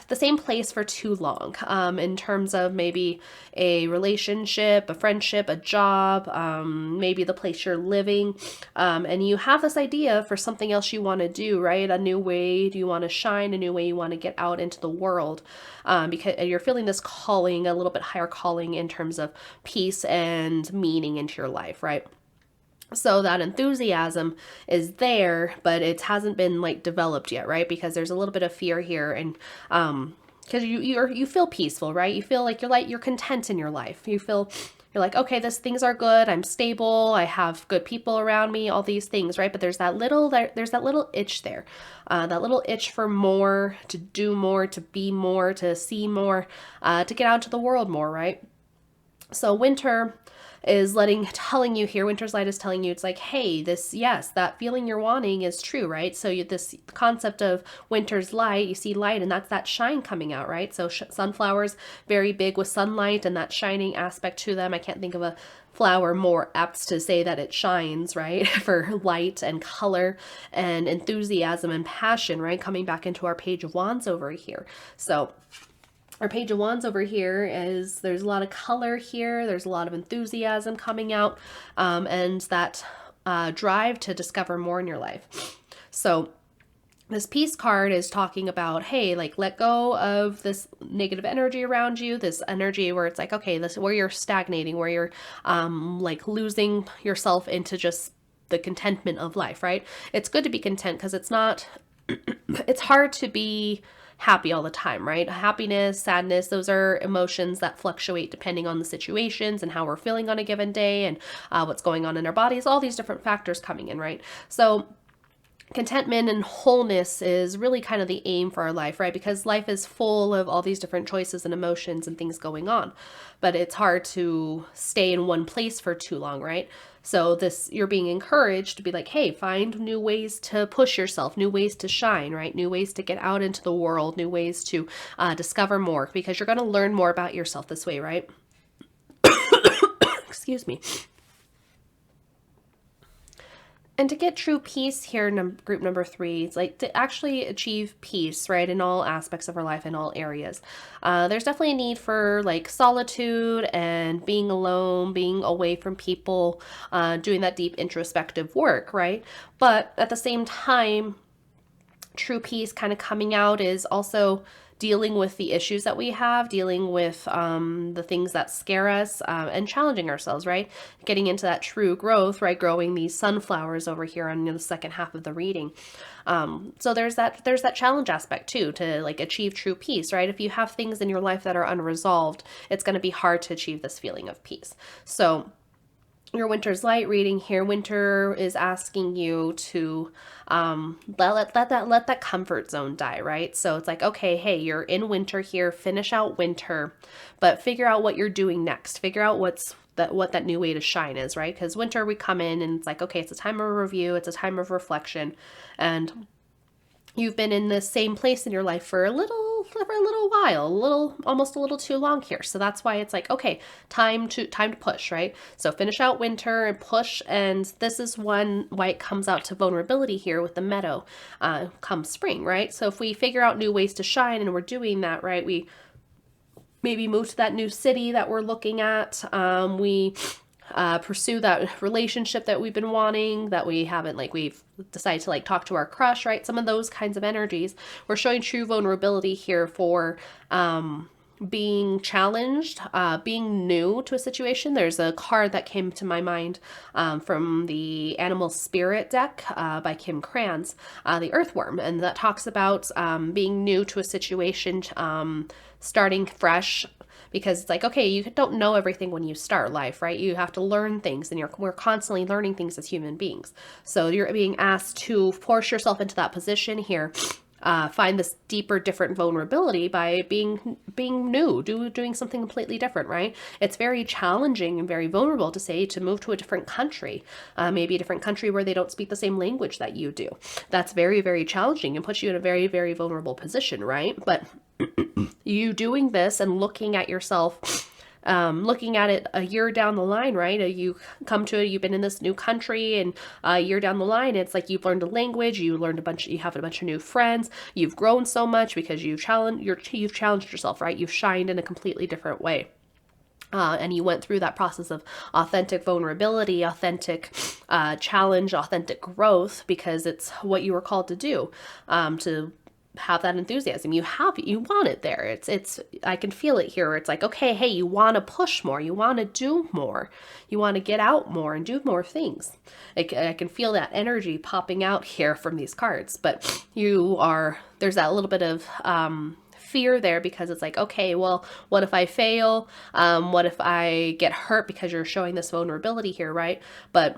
the same place for too long, in terms of maybe a relationship, a friendship, a job, maybe the place you're living, and you have this idea for something else you want to do, right? A new way you want to shine, a new way you want to get out into the world, because you're feeling this calling, a little bit higher calling in terms of peace and meaning into your life, right? So that enthusiasm is there, but it hasn't been like developed yet, right? Because there's a little bit of fear here, and because you feel peaceful, right? You feel like you're content in your life. You're like, okay, things are good. I'm stable. I have good people around me. All these things, right? But there's that little itch there, that little itch for more, to do more, to be more, to see more, to get out into the world more, right? So winter is telling you here, winter's light is telling you, it's like, hey, yes, that feeling you're wanting is true, right? So this concept of winter's light, you see light, and that's that shine coming out, right? So sunflowers, very big with sunlight and that shining aspect to them. I can't think of a flower more apt to say that it shines, right? For light and color and enthusiasm and passion, right? Coming back into our Page of Wands over here. So our Page of Wands over here there's a lot of color here. There's a lot of enthusiasm coming out, and that drive to discover more in your life. So this peace card is talking about, hey, like, let go of this negative energy around you, this energy where it's like, okay, this where you're stagnating, where you're like losing yourself into just the contentment of life, right? It's good to be content because it's hard to be happy all the time, right? Happiness, sadness, those are emotions that fluctuate depending on the situations and how we're feeling on a given day, and what's going on in our bodies, all these different factors coming in, right? So contentment and wholeness is really kind of the aim for our life, right? Because life is full of all these different choices and emotions and things going on, but it's hard to stay in one place for too long, right? So you're being encouraged to be like, hey, find new ways to push yourself, new ways to shine, right? New ways to get out into the world, new ways to discover more, because you're going to learn more about yourself this way, right? Excuse me. And to get true peace here, group number 3, it's like to actually achieve peace, right, in all aspects of our life, in all areas. There's definitely a need for like solitude and being alone, being away from people, doing that deep introspective work, right? But at the same time, true peace kind of coming out is also dealing with the issues that we have, dealing with the things that scare us, and challenging ourselves, right? Getting into that true growth, right? Growing these sunflowers over here on the second half of the reading. So there's that challenge aspect too, to like achieve true peace, right? If you have things in your life that are unresolved, it's going to be hard to achieve this feeling of peace. So your winter's light reading here, winter is asking you to let that comfort zone die, right? So it's like, okay, hey, you're in winter here, finish out winter, but figure out what you're doing next. Figure out what that new way to shine is, right? Because winter, we come in and it's like, okay, it's a time of review, it's a time of reflection, and you've been in the same place in your life for a little while, almost a little too long here. So that's why it's like, okay, time to push, right? So finish out winter and push. And this is why it comes out to vulnerability here with the meadow, come spring, right? So if we figure out new ways to shine and we're doing that, right, we maybe move to that new city that we're looking at. We pursue that relationship that we've been wanting, that we haven't, like we've decided to like talk to our crush, right? Some of those kinds of energies. We're showing true vulnerability here for being challenged, being new to a situation. There's a card that came to my mind from the Animal Spirit deck by Kim Kranz, the Earthworm, and that talks about being new to a situation, starting fresh, because it's like, okay, you don't know everything when you start life, right? You have to learn things, and we're constantly learning things as human beings. So you're being asked to force yourself into that position here, find this deeper, different vulnerability by being new, doing something completely different, right? It's very challenging and very vulnerable to move to a different country, maybe a different country where they don't speak the same language that you do. That's very, very challenging and puts you in a very, very vulnerable position, right? But you doing this and looking at yourself, looking at it a year down the line, right? You've been in this new country, and a year down the line, it's like you've learned a language, you have a bunch of new friends, you've grown so much because you've challenged yourself, right? You've shined in a completely different way. And you went through that process of authentic vulnerability, authentic challenge, authentic growth, because it's what you were called to do, to have that enthusiasm. You want it there. I can feel it here. It's like, okay, hey, you want to push more. You want to do more. You want to get out more and do more things. I can feel that energy popping out here from these cards, but there's that little bit of, fear there, because it's like, okay, well, what if I fail? What if I get hurt? Because you're showing this vulnerability here, right? But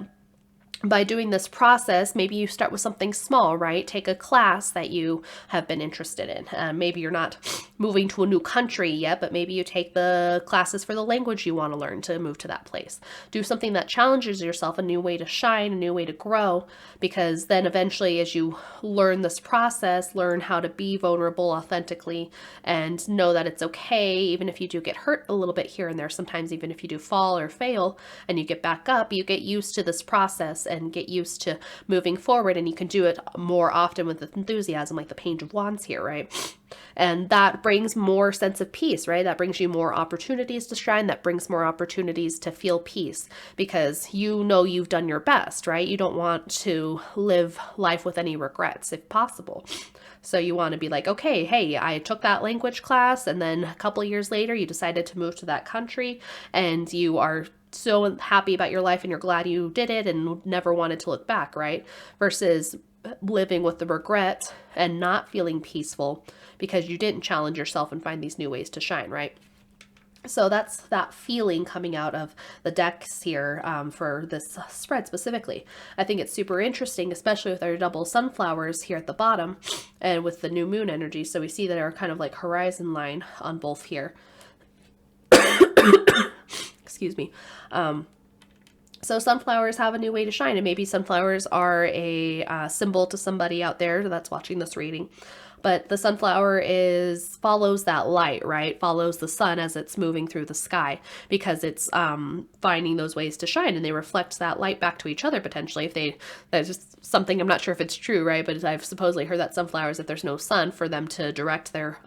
by doing this process, maybe you start with something small, right? Take a class that you have been interested in. Maybe you're not moving to a new country yet, but maybe you take the classes for the language you want to learn to move to that place. Do something that challenges yourself, a new way to shine, a new way to grow, because then eventually, as you learn this process, learn how to be vulnerable authentically and know that it's okay, even if you do get hurt a little bit here and there, sometimes even if you do fall or fail and you get back up, you get used to this process and get used to moving forward, and you can do it more often with enthusiasm, like the Page of Wands here, right? And that brings more sense of peace, right? That brings you more opportunities to shine. That brings more opportunities to feel peace, because you know you've done your best, right? You don't want to live life with any regrets if possible. So you want to be like, okay, hey, I took that language class, and then a couple of years later you decided to move to that country, and you are so happy about your life and you're glad you did it and never wanted to look back, right? Versus living with the regret and not feeling peaceful because you didn't challenge yourself and find these new ways to shine, right? So that's that feeling coming out of the decks here, for this spread specifically. I think it's super interesting, especially with our double sunflowers here at the bottom and with the new moon energy. So we see that our kind of like horizon line on both here. Excuse me. So sunflowers have a new way to shine, and maybe sunflowers are a symbol to somebody out there that's watching this reading. But the sunflower follows that light, right? Follows the sun as it's moving through the sky, because it's finding those ways to shine, and they reflect that light back to each other potentially. That's just something, I'm not sure if it's true, right? But I've supposedly heard that sunflowers, if there's no sun for them to direct their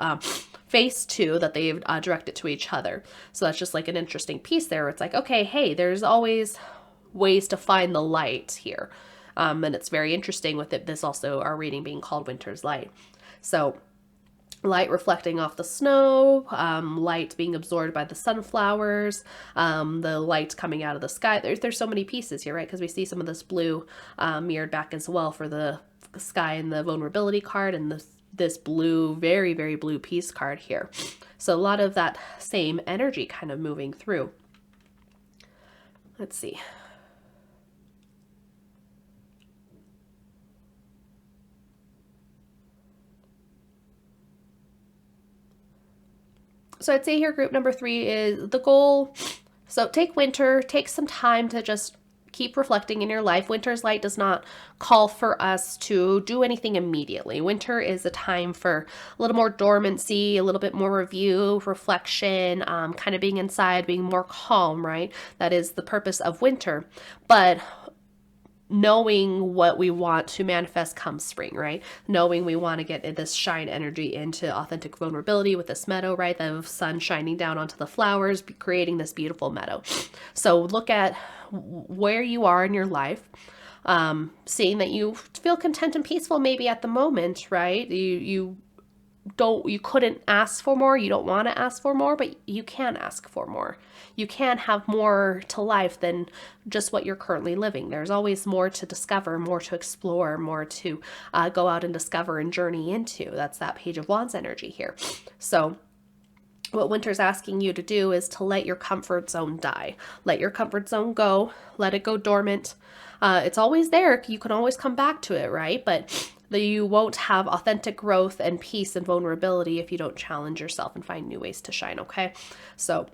face to, that they direct it to each other. So that's just like an interesting piece there. It's like, okay, hey, there's always ways to find the light here. And it's very interesting with this also, our reading being called Winter's Light. So light reflecting off the snow, light being absorbed by the sunflowers, the light coming out of the sky. There's so many pieces here, right? Because we see some of this blue mirrored back as well for the sky and the vulnerability card, and this blue, very, very blue peace card here. So a lot of that same energy kind of moving through. Let's see. So I'd say here group number 3 is the goal. So take winter, take some time to just keep reflecting in your life. Winter's light does not call for us to do anything immediately. Winter is a time for a little more dormancy, a little bit more review, reflection, kind of being inside, being more calm, right? That is the purpose of winter. But knowing what we want to manifest come spring, right? Knowing we want to get this shine energy into authentic vulnerability with this meadow, right? The sun shining down onto the flowers, creating this beautiful meadow. So look at where you are in your life, seeing that you feel content and peaceful maybe at the moment, right? You couldn't ask for more, you don't want to ask for more, but you can ask for more. You can have more to life than just what you're currently living. There's always more to discover, more to explore, more to go out and discover and journey into. That's that Page of Wands energy here. So what winter's asking you to do is to let your comfort zone die. Let your comfort zone go. Let it go dormant. It's always there. You can always come back to it, right? But you won't have authentic growth and peace and vulnerability if you don't challenge yourself and find new ways to shine, okay? So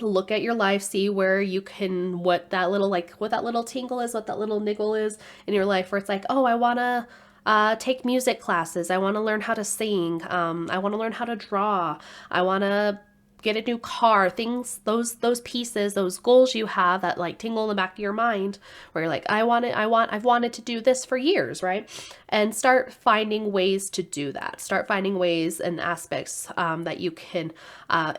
look at your life, see where you can, what that little tingle is, what that little niggle is in your life, where it's like, oh, I want to take music classes. I want to learn how to sing. I want to learn how to draw. I want to get a new car, things, those pieces, those goals you have that like tingle in the back of your mind, where you're like, I've wanted to do this for years, right? And start finding ways to do that. Start finding ways and aspects that you can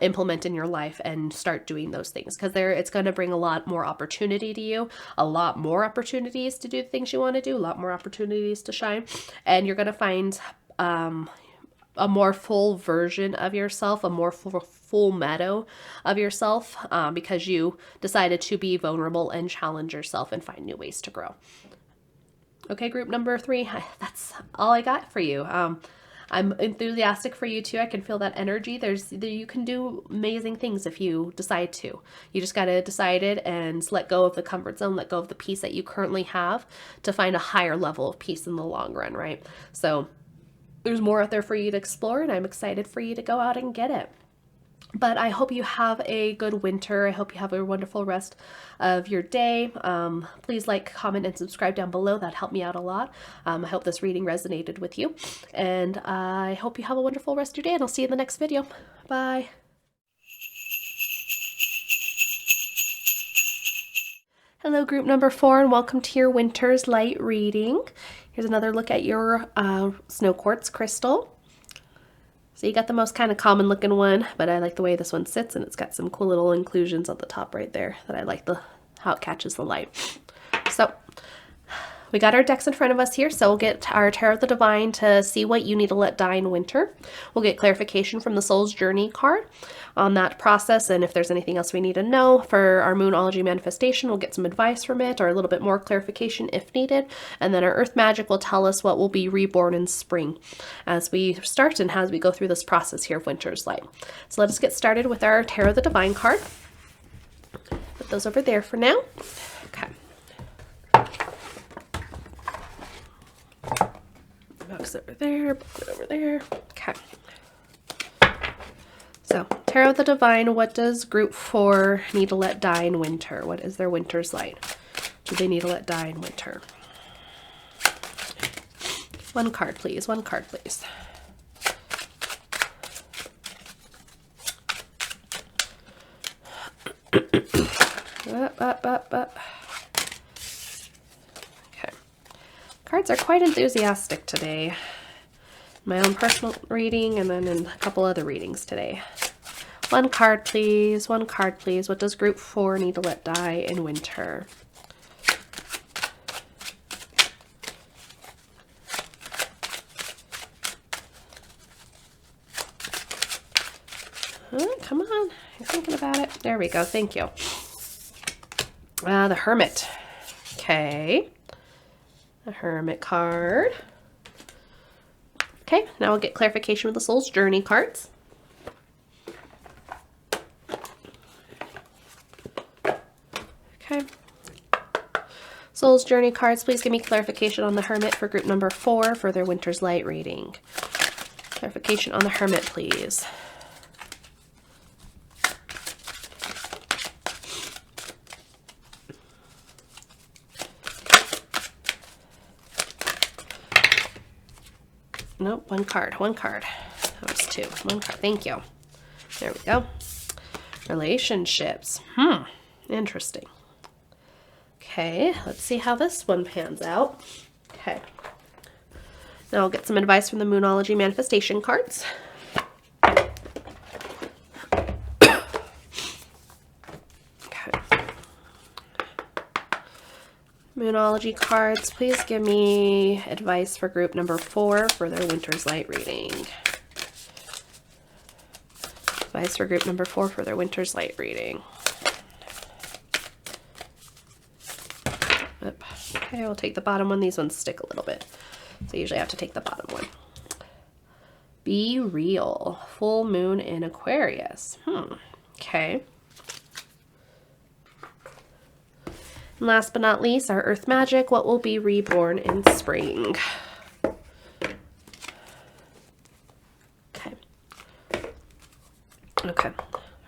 implement in your life and start doing those things, because it's going to bring a lot more opportunity to you, a lot more opportunities to do the things you want to do, a lot more opportunities to shine, and you're going to find a more full version of yourself, a more full meadow of yourself, because you decided to be vulnerable and challenge yourself and find new ways to grow. Okay, group number 3, that's all I got for you. I'm enthusiastic for you too. I can feel that energy. You can do amazing things if you decide to. You just got to decide it and let go of the comfort zone, let go of the peace that you currently have to find a higher level of peace in the long run, right? So there's more out there for you to explore, and I'm excited for you to go out and get it. But I hope you have a good winter. I hope you have a wonderful rest of your day. Please like, comment, and subscribe down below. That helped me out a lot. I hope this reading resonated with you. And I hope you have a wonderful rest of your day, and I'll see you in the next video. Bye. Hello, group number 4, and welcome to your winter's light reading. Here's another look at your snow quartz crystal. So you got the most kind of common looking one, but I like the way this one sits, and it's got some cool little inclusions on the top right there that I like how it catches the light. So we got our decks in front of us here, so we'll get our Tarot of the Divine to see what you need to let die in winter. We'll get clarification from the Soul's Journey card on that process, and if there's anything else we need to know for our Moonology manifestation, we'll get some advice from it or a little bit more clarification if needed. And then our Earth Magic will tell us what will be reborn in spring as we start and as we go through this process here of winter's light. So let us get started with our Tarot of the Divine card. Put those over there for now. Okay. Box over there, box it over there. Okay. So, Tarot of the Divine, what does group 4 need to let die in winter? What is their winter's light? Do they need to let die in winter? One card, please. One card, please. Up. Cards are quite enthusiastic today. My own personal reading and then in a couple other readings today. One card, please. One card, please. What does group 4 need to let die in winter? Come on. You're thinking about it. There we go. Thank you. The Hermit. Okay. The Hermit card. Okay, now we'll get clarification with the Soul's Journey cards. Okay. Soul's Journey cards, please give me clarification on the Hermit for group number 4 for their winter's light reading. Clarification on the Hermit, please. Nope, one card. That was 2. One card, thank you. There we go. Relationships. Interesting. Okay, let's see how this one pans out. Okay. Now I'll get some advice from the Moonology manifestation cards. Moonology cards, please give me advice for group number 4 for their winter's light reading. Advice for group number 4 for their winter's light reading. Oop. Okay, we'll take the bottom one. These ones stick a little bit, so I usually have to take the bottom one. Be real. Full moon in Aquarius. Okay. And last but not least, our Earth Magic, what will be reborn in spring? Okay.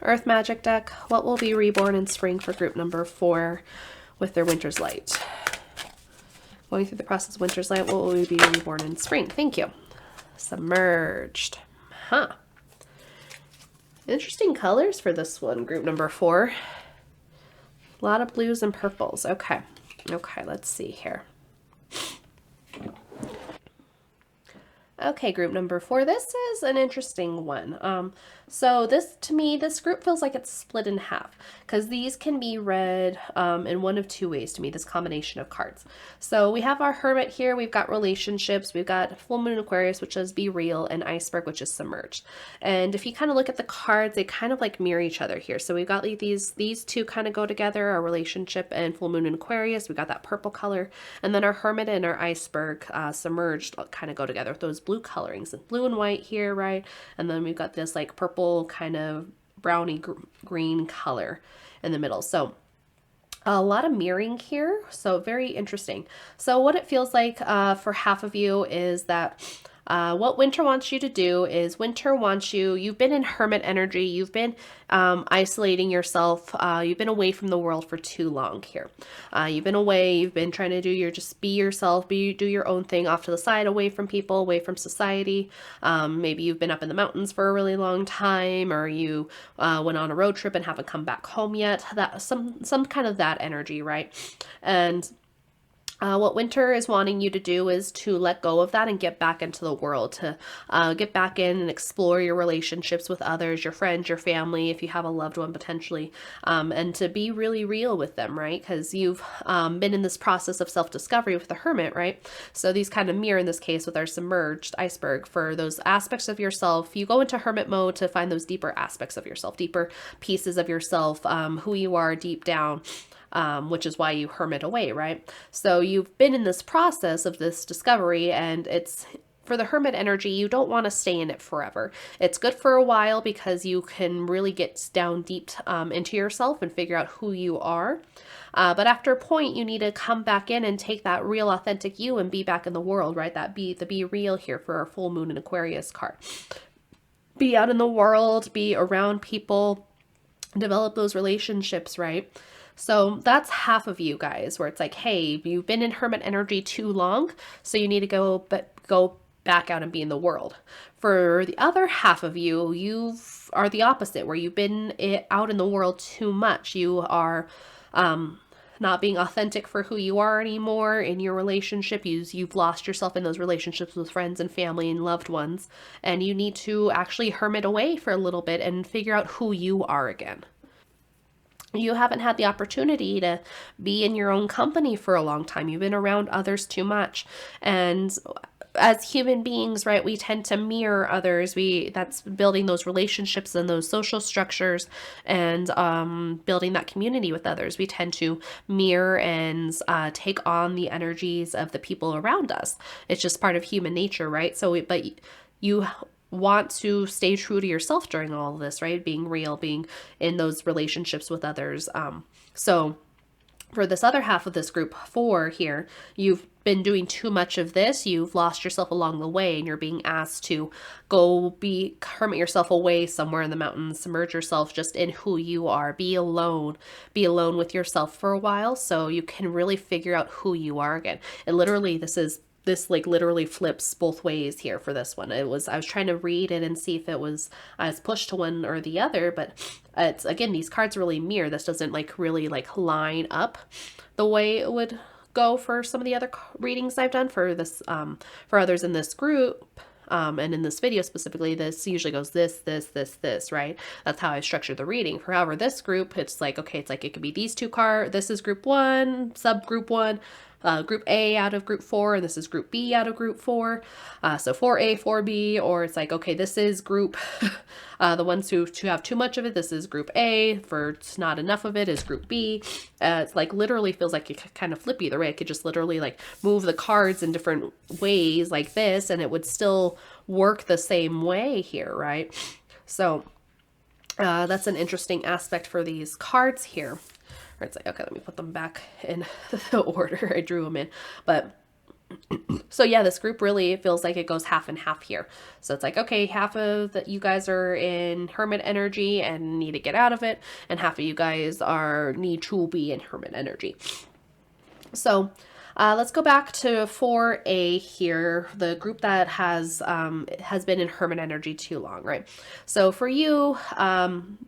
Earth Magic deck, what will be reborn in spring for group number 4 with their winter's light? Going through the process of winter's light, what will we be reborn in spring? Thank you. Submerged. Interesting colors for this one, group number 4. A lot of blues and purples. Okay, let's see here. Okay, group number 4. This is an interesting one. So this, to me, this group feels like it's split in half because these can be read in one of two ways to me, this combination of cards. So we have our Hermit here, we've got relationships, we've got Full Moon Aquarius, which is Be Real, and Iceberg, which is Submerged. And if you kind of look at the cards, they kind of like mirror each other here. So we've got like these two kind of go together, our relationship and Full Moon in Aquarius, we got that purple color, and then our Hermit and our Iceberg Submerged kind of go together with those blue colorings, blue and white here, right? And then we've got this like purple kind of brownie green color in the middle. So a lot of mirroring here, so very interesting. So what it feels like for half of you is that what Winter wants you to do is Winter wants you've been in Hermit energy, you've been isolating yourself, you've been away from the world for too long here. You've been away, you've been trying to do just be yourself, do your own thing off to the side, away from people, away from society. Maybe you've been up in the mountains for a really long time, or you went on a road trip and haven't come back home yet. That some kind of that energy, right? And what Winter is wanting you to do is to let go of that and get back into the world, to get back in and explore your relationships with others, your friends, your family, if you have a loved one potentially, and to be really real with them, right? Because you've been in this process of self-discovery with the Hermit, right? So these kind of mirror in this case with our Submerged Iceberg for those aspects of yourself. You go into Hermit mode to find those deeper aspects of yourself, deeper pieces of yourself, who you are deep down. Which is why you hermit away, right? So you've been in this process of this discovery, and it's for the Hermit energy, you don't want to stay in it forever. It's good for a while because you can really get down deep into yourself and figure out who you are. But after a point, you need to come back in and take that real authentic you and be back in the world, right? The be real here for our Full Moon in Aquarius card. Be out in the world, be around people, develop those relationships, right? So that's half of you guys where it's like, hey, you've been in Hermit energy too long, so you need to go back out and be in the world. For the other half of you, you are the opposite, where you've been out in the world too much. You are not being authentic for who you are anymore in your relationship. You've lost yourself in those relationships with friends and family and loved ones, and you need to actually hermit away for a little bit and figure out who you are again. You haven't had the opportunity to be in your own company for a long time. You've been around others too much. And as human beings, right, we tend to mirror others. That's building those relationships and those social structures and building that community with others. We tend to mirror and take on the energies of the people around us. It's just part of human nature, right? But you want to stay true to yourself during all of this, right? Being real, being in those relationships with others. So for this other half of this group 4 here, you've been doing too much of this. You've lost yourself along the way, and you're being asked to go hermit yourself away somewhere in the mountains, submerge yourself just in who you are, be alone with yourself for a while so you can really figure out who you are again. And literally this like literally flips both ways here for this one. I was trying to read it and see if I was pushed to one or the other, but it's, again, these cards really mirror. This doesn't like really like line up the way it would go for some of the other readings I've done for this for others in this group. And in this video specifically, this usually goes this, right? That's how I structured the reading. For however, this group, it's like, okay, it's like it could be these two cards. This is group 1, subgroup 1, group A out of group 4, and this is group B out of group 4. So 4A, 4B, or it's like, okay, this is group, the ones who have too much of it, this is group A, for not enough of it is group B. It's like literally feels like it could kind of flip either way. I could just literally like move the cards in different ways like this, and it would still work the same way here, right? So that's an interesting aspect for these cards here. It's like, okay, let me put them back in the order I drew them in. But so yeah, this group really feels like it goes half and half here. So it's like, okay, half of you guys are in Hermit energy and need to get out of it, and half of you guys need to be in Hermit energy. So let's go back to 4A here, the group that has been in Hermit energy too long, right? So for you,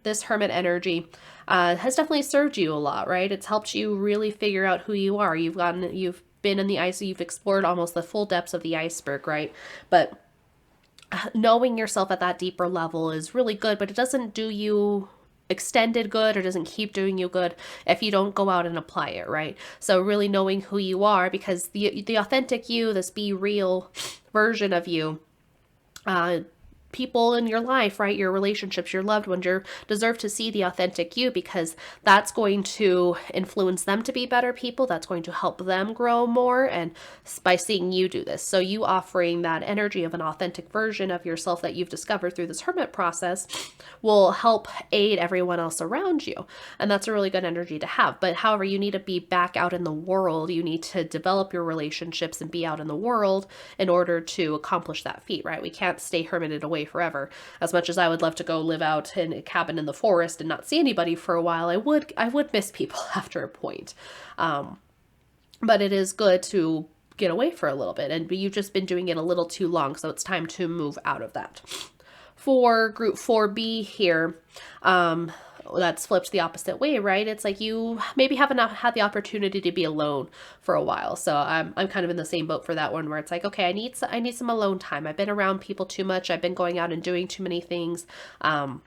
this Hermit energy has definitely served you a lot, right? It's helped you really figure out who you are. You've been in the ice, you've explored almost the full depths of the iceberg, right? But knowing yourself at that deeper level is really good, but it doesn't do you extended good or doesn't keep doing you good if you don't go out and apply it, right? So really knowing who you are, because the authentic you, this be real version of you, people in your life, right? Your relationships, your loved ones, you deserve to see the authentic you, because that's going to influence them to be better people. That's going to help them grow more. And by seeing you do this, so you offering that energy of an authentic version of yourself that you've discovered through this hermit process will help aid everyone else around you. And that's a really good energy to have. But however, you need to be back out in the world. You need to develop your relationships and be out in the world in order to accomplish that feat, right? We can't stay hermited away forever. As much as I would love to go live out in a cabin in the forest and not see anybody for a while, I would miss people after a point. But it is good to get away for a little bit, and you've just been doing it a little too long, so it's time to move out of that. For group 4B here, that's flipped the opposite way, right? It's like you maybe haven't had the opportunity to be alone for a while. So I'm kind of in the same boat for that one, where it's like, okay, I need some alone time. I've been around people too much. I've been going out and doing too many things. And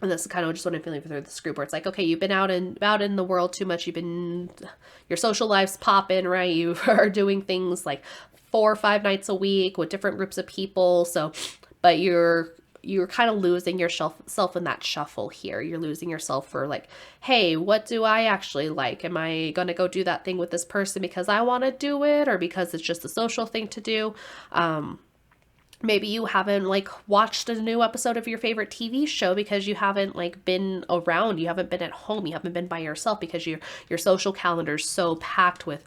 this is kind of just what I'm feeling through this group, where it's like, okay, you've been out in the world too much. Your social life's popping, right? You are doing things like 4 or 5 nights a week with different groups of people. So, but you're kind of losing yourself in that shuffle here. You're losing yourself for like, hey, what do I actually like? Am I going to go do that thing with this person because I want to do it, or because it's just a social thing to do? Maybe you haven't like watched a new episode of your favorite TV show because you haven't like been around, you haven't been at home, you haven't been by yourself, because your social calendar is so packed with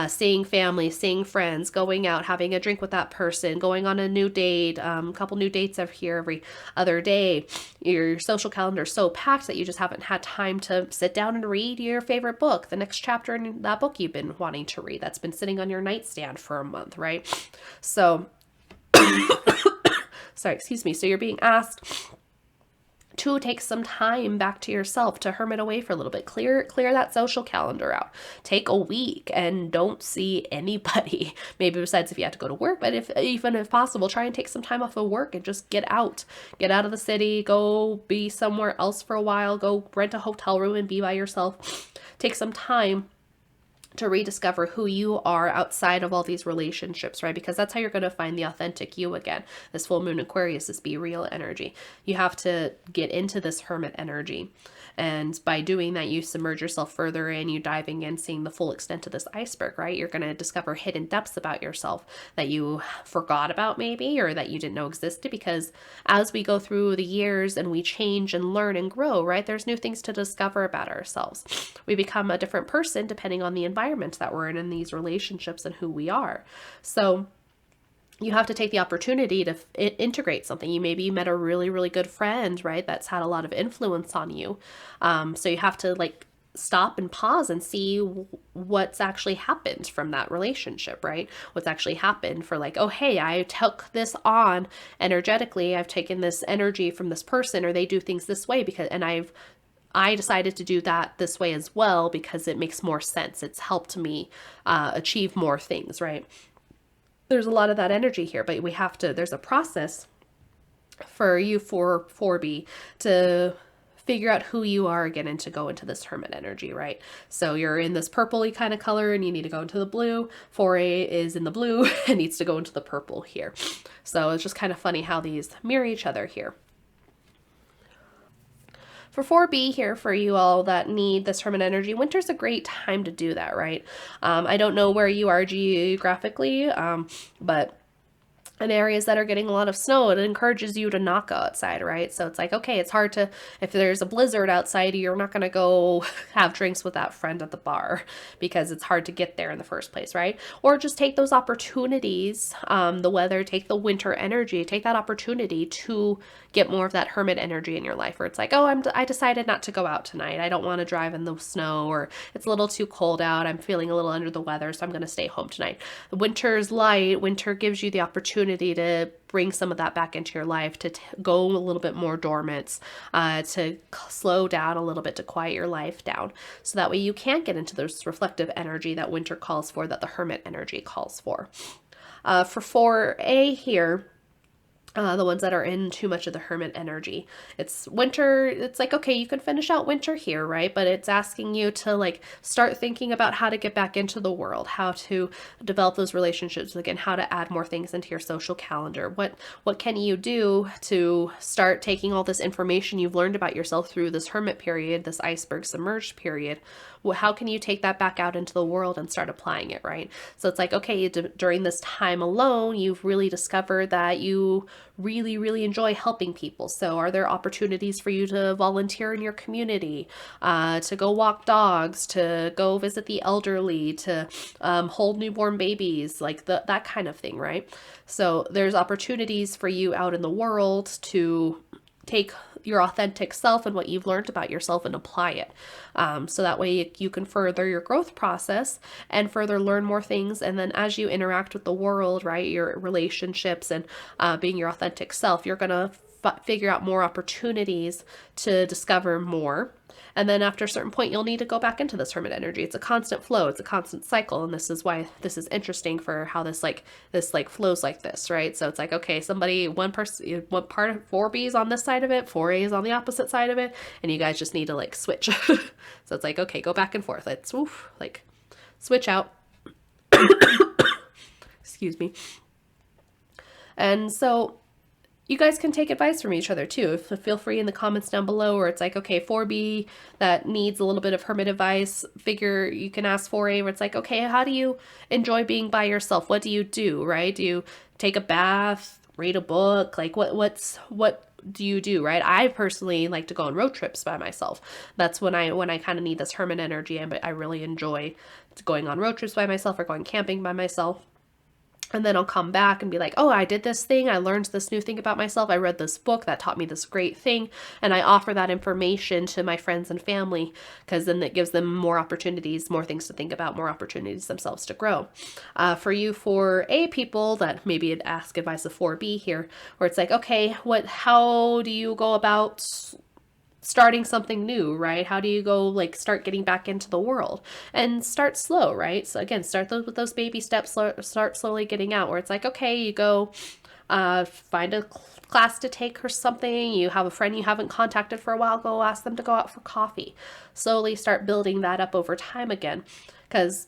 seeing family, seeing friends, going out, having a drink with that person, going on a new date, a couple new dates every other day. Your social calendar is so packed that you just haven't had time to sit down and read your favorite book, the next chapter in that book you've been wanting to read that's been sitting on your nightstand for a month, right? So sorry, excuse me. So you're being asked to take some time back to yourself, to hermit away for a little bit. Clear that social calendar out. Take a week and don't see anybody. Maybe besides if you have to go to work, but even if possible, try and take some time off of work and just get out. Get out of the city, go be somewhere else for a while, go rent a hotel room and be by yourself. Take some time to rediscover who you are outside of all these relationships, right? Because that's how you're going to find the authentic you again. This full moon Aquarius, this be real energy. You have to get into this hermit energy. And by doing that, you submerge yourself further in, you diving in, seeing the full extent of this iceberg, right? You're going to discover hidden depths about yourself that you forgot about maybe, or that you didn't know existed, because as we go through the years and we change and learn and grow, right? There's new things to discover about ourselves. We become a different person depending on the environment that we're in these relationships and who we are. So you have to take the opportunity to integrate something. You maybe met a really, really good friend, right? That's had a lot of influence on you. So you have to like stop and pause and see what's actually happened from that relationship, right? What's actually happened for like, oh, hey, I took this on energetically. I've taken this energy from this person, or they do things this way because, and I decided to do that this way as well because it makes more sense. It's helped me achieve more things, right? There's a lot of that energy here, but there's a process for you for 4B to figure out who you are again and to go into this hermit energy, right? So you're in this purpley kind of color and you need to go into the blue. 4A is in the blue and needs to go into the purple here. So it's just kind of funny how these mirror each other here. For 4B here, for you all that need this hermit energy, winter's a great time to do that, right? I don't know where you are geographically, but in areas that are getting a lot of snow, it encourages you to not go outside, right? So it's like, okay, it's hard to, if there's a blizzard outside, you're not going to go have drinks with that friend at the bar because it's hard to get there in the first place, right? Or just take those opportunities, the weather, take the winter energy, take that opportunity to get more of that hermit energy in your life, where it's like, oh, I decided not to go out tonight. I don't want to drive in the snow, or it's a little too cold out. I'm feeling a little under the weather, so I'm going to stay home tonight. Winter's light. Winter gives you the opportunity to bring some of that back into your life, to go a little bit more dormant, to slow down a little bit, to quiet your life down. So that way you can get into this reflective energy that winter calls for, that the hermit energy calls for. For 4A here, The ones that are in too much of the hermit energy. It's winter. It's like, okay, you can finish out winter here, right? But it's asking you to like start thinking about how to get back into the world, how to develop those relationships again, how to add more things into your social calendar. What can you do to start taking all this information you've learned about yourself through this hermit period, this iceberg submerged period? How can you take that back out into the world and start applying it, right? So it's like, okay, during this time alone, you've really discovered that you really, really enjoy helping people. So are there opportunities for you to volunteer in your community, to go walk dogs, to go visit the elderly, to hold newborn babies, like that kind of thing, right? So there's opportunities for you out in the world to take your authentic self and what you've learned about yourself and apply it. So that way you can further your growth process and further learn more things. And then as you interact with the world, right, your relationships and being your authentic self, you're going to figure out more opportunities to discover more. And then after a certain point, you'll need to go back into this hermit energy. It's a constant flow. It's a constant cycle. And this is why this is interesting for how this flows like this, right? So it's like, okay, one part of 4B is on this side of it, 4A is on the opposite side of it. And you guys just need to like switch. So it's like, okay, go back and forth. Let's like switch out. Excuse me. And so you guys can take advice from each other too. Feel free in the comments down below, or it's like, okay, 4B that needs a little bit of hermit advice, figure you can ask 4A where it's like, okay, how do you enjoy being by yourself? What do you do, right? Do you take a bath, read a book? Like what do you do, right? I personally like to go on road trips by myself. That's when I kind of need this hermit energy, and I really enjoy going on road trips by myself or going camping by myself. And then I'll come back and be like, oh, I did this thing. I learned this new thing about myself. I read this book that taught me this great thing. And I offer that information to my friends and family, because then it gives them more opportunities, more things to think about, more opportunities themselves to grow. For you 4A people that maybe ask advice of 4B here, where it's like, okay, how do you go about starting something new, right? How do you go like start getting back into the world? And start slow, right? So again, start with those baby steps, start slowly getting out, where it's like, okay, you go find a class to take or something. You have a friend you haven't contacted for a while, go ask them to go out for coffee. Slowly start building that up over time again, because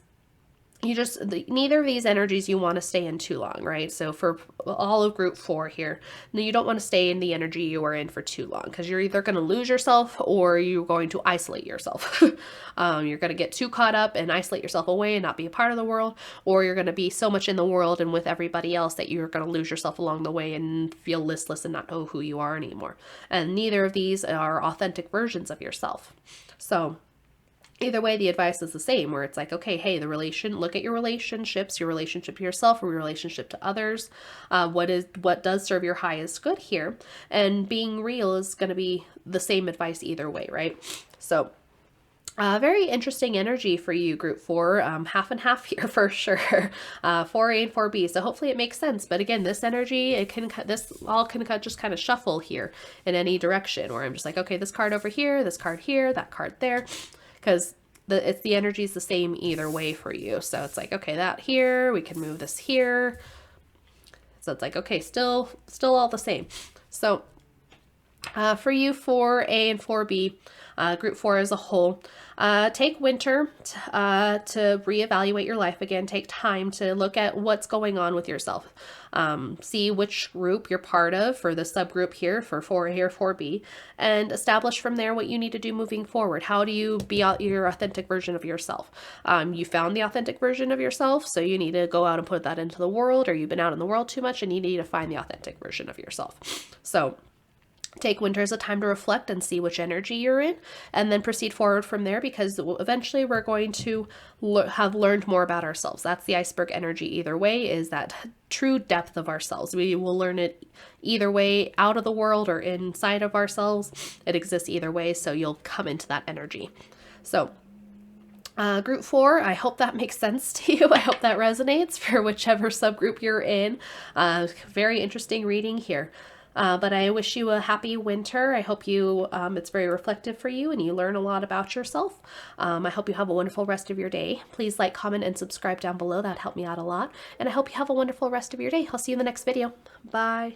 neither of these energies you want to stay in too long, right? So for all of group 4 here, you don't want to stay in the energy you are in for too long, because you're either going to lose yourself or you're going to isolate yourself. You're going to get too caught up and isolate yourself away and not be a part of the world, or you're going to be so much in the world and with everybody else that you're going to lose yourself along the way and feel listless and not know who you are anymore. And neither of these are authentic versions of yourself. So either way, the advice is the same, where it's like, okay, hey, look at your relationships, your relationship to yourself or your relationship to others. What does serve your highest good here? And being real is going to be the same advice either way, right? So very interesting energy for you, group 4, half and half here for sure, 4A and 4B. So hopefully it makes sense. But again, this energy, this all can just kind of shuffle here in any direction, where I'm just like, okay, this card over here, this card here, that card there, because the energy is the same either way for you. So it's like, okay, that here, we can move this here. So it's like, okay, still all the same. So for you 4A and 4B, group 4 as a whole, take winter to reevaluate your life again. Take time to look at what's going on with yourself. See which group you're part of for the subgroup here for 4A or 4B, and establish from there what you need to do moving forward. How do you be your authentic version of yourself? You found the authentic version of yourself, so you need to go out and put that into the world, or you've been out in the world too much and you need to find the authentic version of yourself. So take winter as a time to reflect and see which energy you're in, and then proceed forward from there, because eventually we're going to have learned more about ourselves. That's the iceberg energy either way, is that true depth of ourselves. We will learn it either way, out of the world or inside of ourselves. It exists either way, so you'll come into that energy. So group 4, I hope that makes sense to you. I hope that resonates for whichever subgroup you're in. Very interesting reading here. But I wish you a happy winter. I hope it's very reflective for you and you learn a lot about yourself. I hope you have a wonderful rest of your day. Please like, comment, and subscribe down below. That'd help me out a lot. And I hope you have a wonderful rest of your day. I'll see you in the next video. Bye.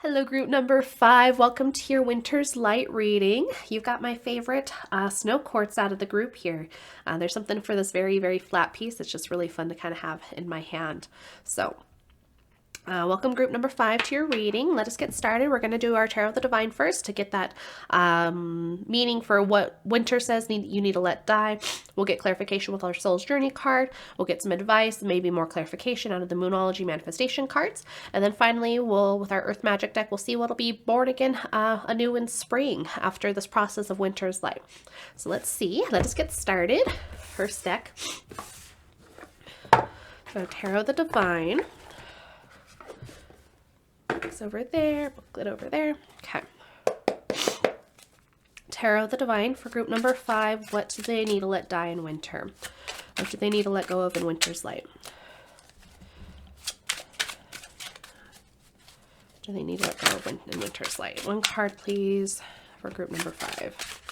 Hello, group number 5. Welcome to your Winter's Light reading. You've got my favorite snow quartz out of the group here. There's something for this very, very flat piece. It's just really fun to kind of have in my hand. So, welcome group number 5 to your reading. Let us get started. We're going to do our Tarot of the Divine first to get that meaning for what Winter says you need to let die. We'll get clarification with our Soul's Journey card. We'll get some advice, maybe more clarification out of the Moonology manifestation cards. And then finally, with our Earth Magic deck, we'll see what'll be born again anew in spring after this process of Winter's Light. So let's see. Let us get started. First deck. So Tarot of the Divine. Book's over there, booklet over there. Okay. Tarot of the Divine for group number 5. What do they need to let die in winter? What do they need to let go of in Winter's Light? Do they need to let go of in Winter's Light? One card, please, for group number 5.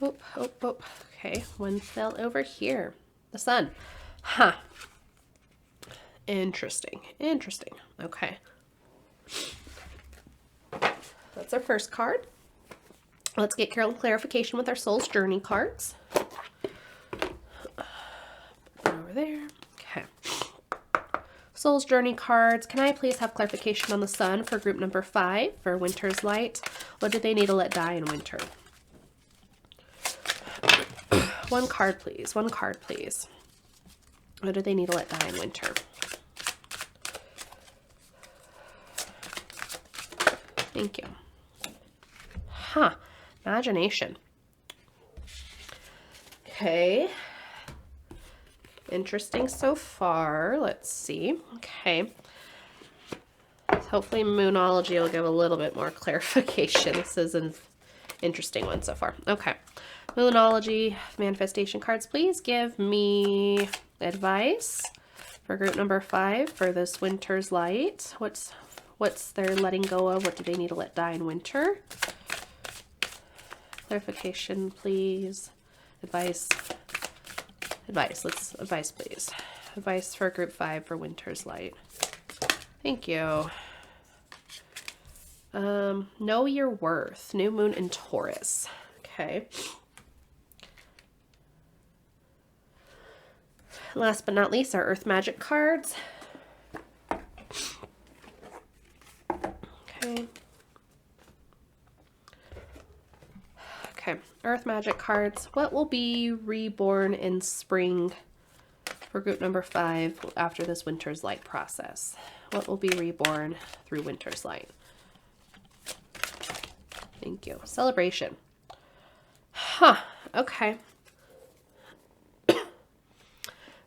Oop, oop, oop. Okay, one fell over here. The Sun. Huh. Interesting. Interesting. Okay. That's our first card. Let's get clarification with our Soul's Journey cards. Over there. Okay. Soul's Journey cards. Can I please have clarification on the Sun for group number 5 for Winter's Light? What do they need to let die in winter? One card, please. One card, please. What do they need to let die in winter? Thank you. Huh. Imagination. Okay. Interesting so far. Let's see. Okay. Hopefully Moonology will give a little bit more clarification. This is an interesting one so far. Okay. Moonology manifestation cards, please give me advice for group number 5 for this Winter's Light. What's their letting go of? What do they need to let die in winter? Clarification, please. Advice. Advice, please. Advice for group 5 for Winter's Light. Thank you. Know your worth. New moon in Taurus. Okay. Last but not least, our Earth Magic cards. Okay, Earth Magic cards. What will be reborn in spring for group number 5 after this Winter's Light process? What will be reborn through Winter's Light? Thank you. Celebration. Huh, okay.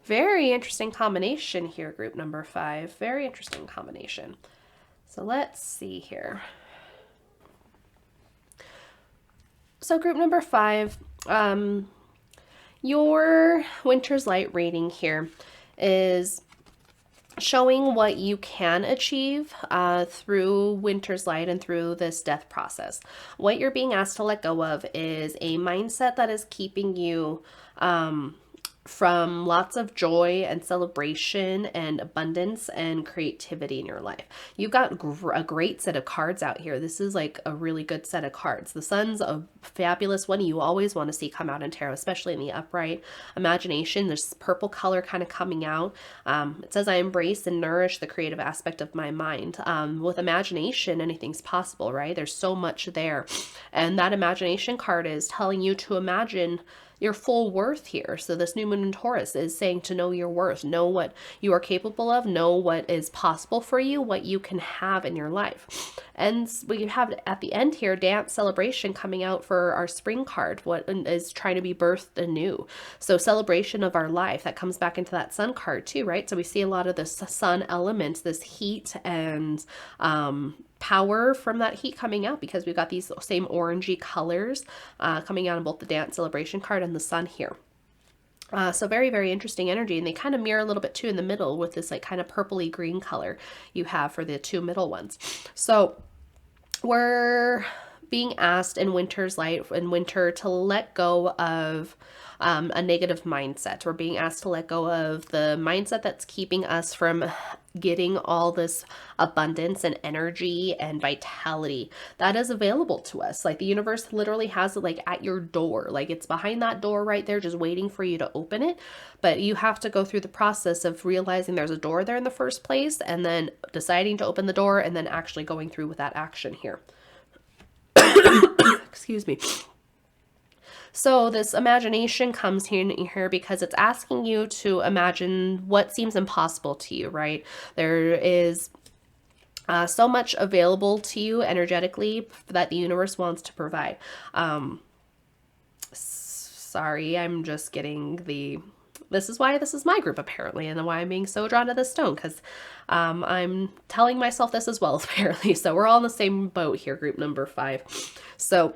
Very interesting combination here, group number 5. Very interesting combination. So let's see here. So group number 5, your Winter's Light reading here is showing what you can achieve through Winter's Light and through this death process. What you're being asked to let go of is a mindset that is keeping you from lots of joy and celebration and abundance and creativity in your life. You've got a great set of cards out here. This is like a really good set of cards. The Sun's a fabulous one you always want to see come out in tarot, especially in the upright. Imagination, there's purple color kind of coming out. It says, I embrace and nourish the creative aspect of my mind. With imagination, anything's possible, right? There's so much there. And that imagination card is telling you to imagine your full worth here. So this new moon in Taurus is saying to know your worth, know what you are capable of, know what is possible for you, what you can have in your life. And we have at the end here, dance celebration coming out for our spring card, what is trying to be birthed anew. So celebration of our life, that comes back into that Sun card too, right? So we see a lot of this Sun element, this heat and power from that heat coming out, because we've got these same orangey colors coming out in both the dance celebration card and the Sun here. So very, very interesting energy, and they kind of mirror a little bit too in the middle with this like kind of purpley green color you have for the two middle ones. So we're being asked in Winter's Light, in Winter, to let go of a negative mindset. We're being asked to let go of the mindset that's keeping us from getting all this abundance and energy and vitality that is available to us. Like the universe literally has it like at your door. Like it's behind that door right there, just waiting for you to open it. But you have to go through the process of realizing there's a door there in the first place, and then deciding to open the door, and then actually going through with that action here. Excuse me. So this imagination comes here because it's asking you to imagine what seems impossible to you, right? There is so much available to you energetically that the universe wants to provide. Sorry, I'm just getting the... This is why this is my group, apparently, and why I'm being so drawn to this stone, because I'm telling myself this as well, apparently. So we're all in the same boat here, group number 5. So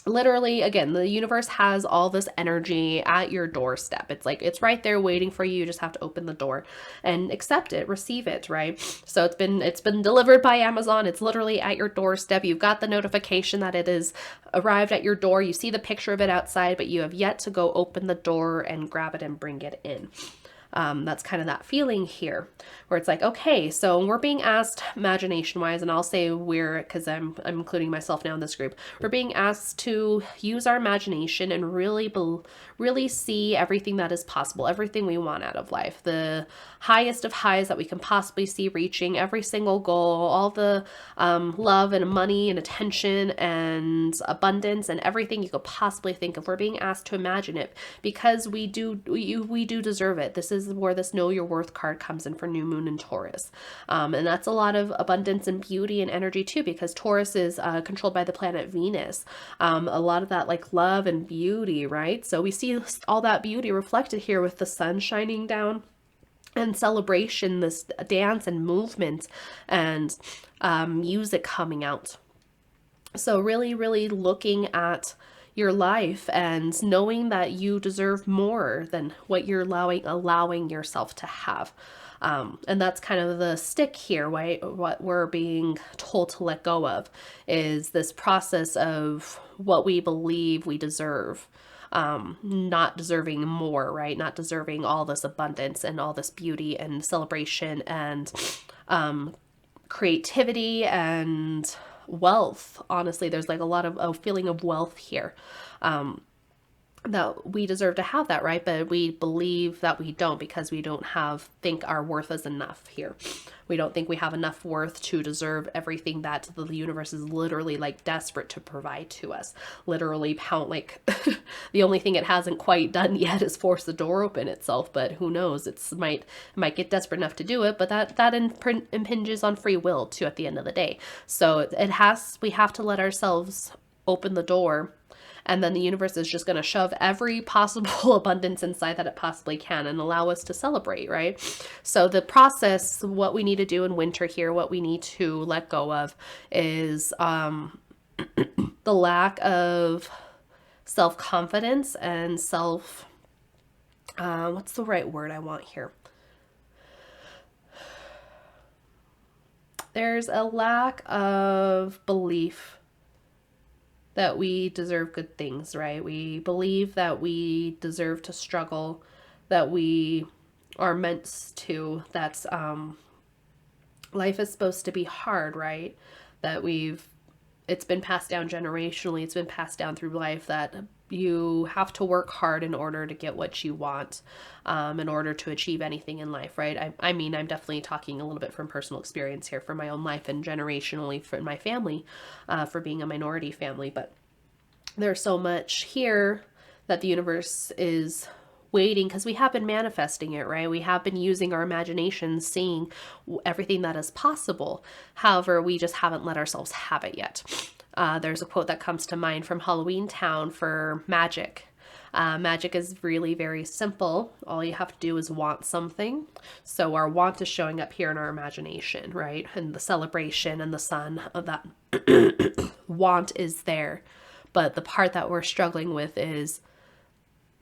literally, again, the universe has all this energy at your doorstep. It's like, it's right there waiting for you. You just have to open the door and accept it, receive it, right? So it's been delivered by Amazon. It's literally at your doorstep. You've got the notification that it is arrived at your door. You see the picture of it outside, but you have yet to go open the door and grab it and bring it in. That's kind of that feeling here where it's like, okay, so we're being asked imagination wise, and I'll say we're, because I'm including myself now in this group, we're being asked to use our imagination and really see everything that is possible, everything we want out of life, the highest of highs that we can possibly see reaching, every single goal, all the love and money and attention and abundance and everything you could possibly think of. We're being asked to imagine it because we do deserve it. This is where this Know Your Worth card comes in for New Moon in Taurus. And that's a lot of abundance and beauty and energy too, because Taurus is controlled by the planet Venus. A lot of that like love and beauty, right? So we see all that beauty reflected here with the sun shining down and celebration, this dance and movement and music coming out. So really, really looking at your life and knowing that you deserve more than what you're allowing yourself to have. And that's kind of the stick here, right? What we're being told to let go of is this process of what we believe we deserve. Not deserving more, right? Not deserving all this abundance and all this beauty and celebration and creativity and wealth. Honestly, there's like a lot of a feeling of wealth here. That we deserve to have that, right? But we believe that we don't because we don't think our worth is enough here. We don't think we have enough worth to deserve everything that the universe is literally like desperate to provide to us. Literally like the only thing it hasn't quite done yet is force the door open itself, but who knows? It might get desperate enough to do it, but that impinges on free will too at the end of the day. So we have to let ourselves open the door. And then the universe is just going to shove every possible abundance inside that it possibly can and allow us to celebrate, right? So the process, what we need to do in winter here, what we need to let go of is the lack of self-confidence and what's the right word I want here? There's a lack of belief that we deserve good things, right? We believe that we deserve to struggle, that we are meant to, that life is supposed to be hard, right? That it's been passed down generationally, it's been passed down through life that you have to work hard in order to get what you want, in order to achieve anything in life, right? I mean, I'm definitely talking a little bit from personal experience here for my own life and generationally for my family, for being a minority family. But there's so much here that the universe is waiting, because we have been manifesting it, right? We have been using our imagination, seeing everything that is possible. However, we just haven't let ourselves have it yet. There's a quote that comes to mind from Halloween Town for magic. Magic is really very simple. All you have to do is want something. So our want is showing up here in our imagination, right? And the celebration and the sun of that want is there. But the part that we're struggling with is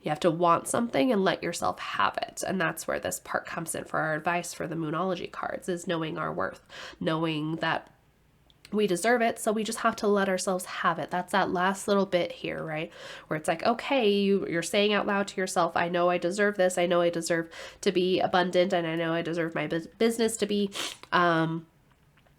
you have to want something and let yourself have it. And that's where this part comes in for our advice for the Moonology cards, is knowing our worth, knowing that We deserve it, so we just have to let ourselves have it. That's that last little bit here, right? Where it's like, okay, you're saying out loud to yourself, I know I deserve this. I know I deserve to be abundant, and I know I deserve my business to be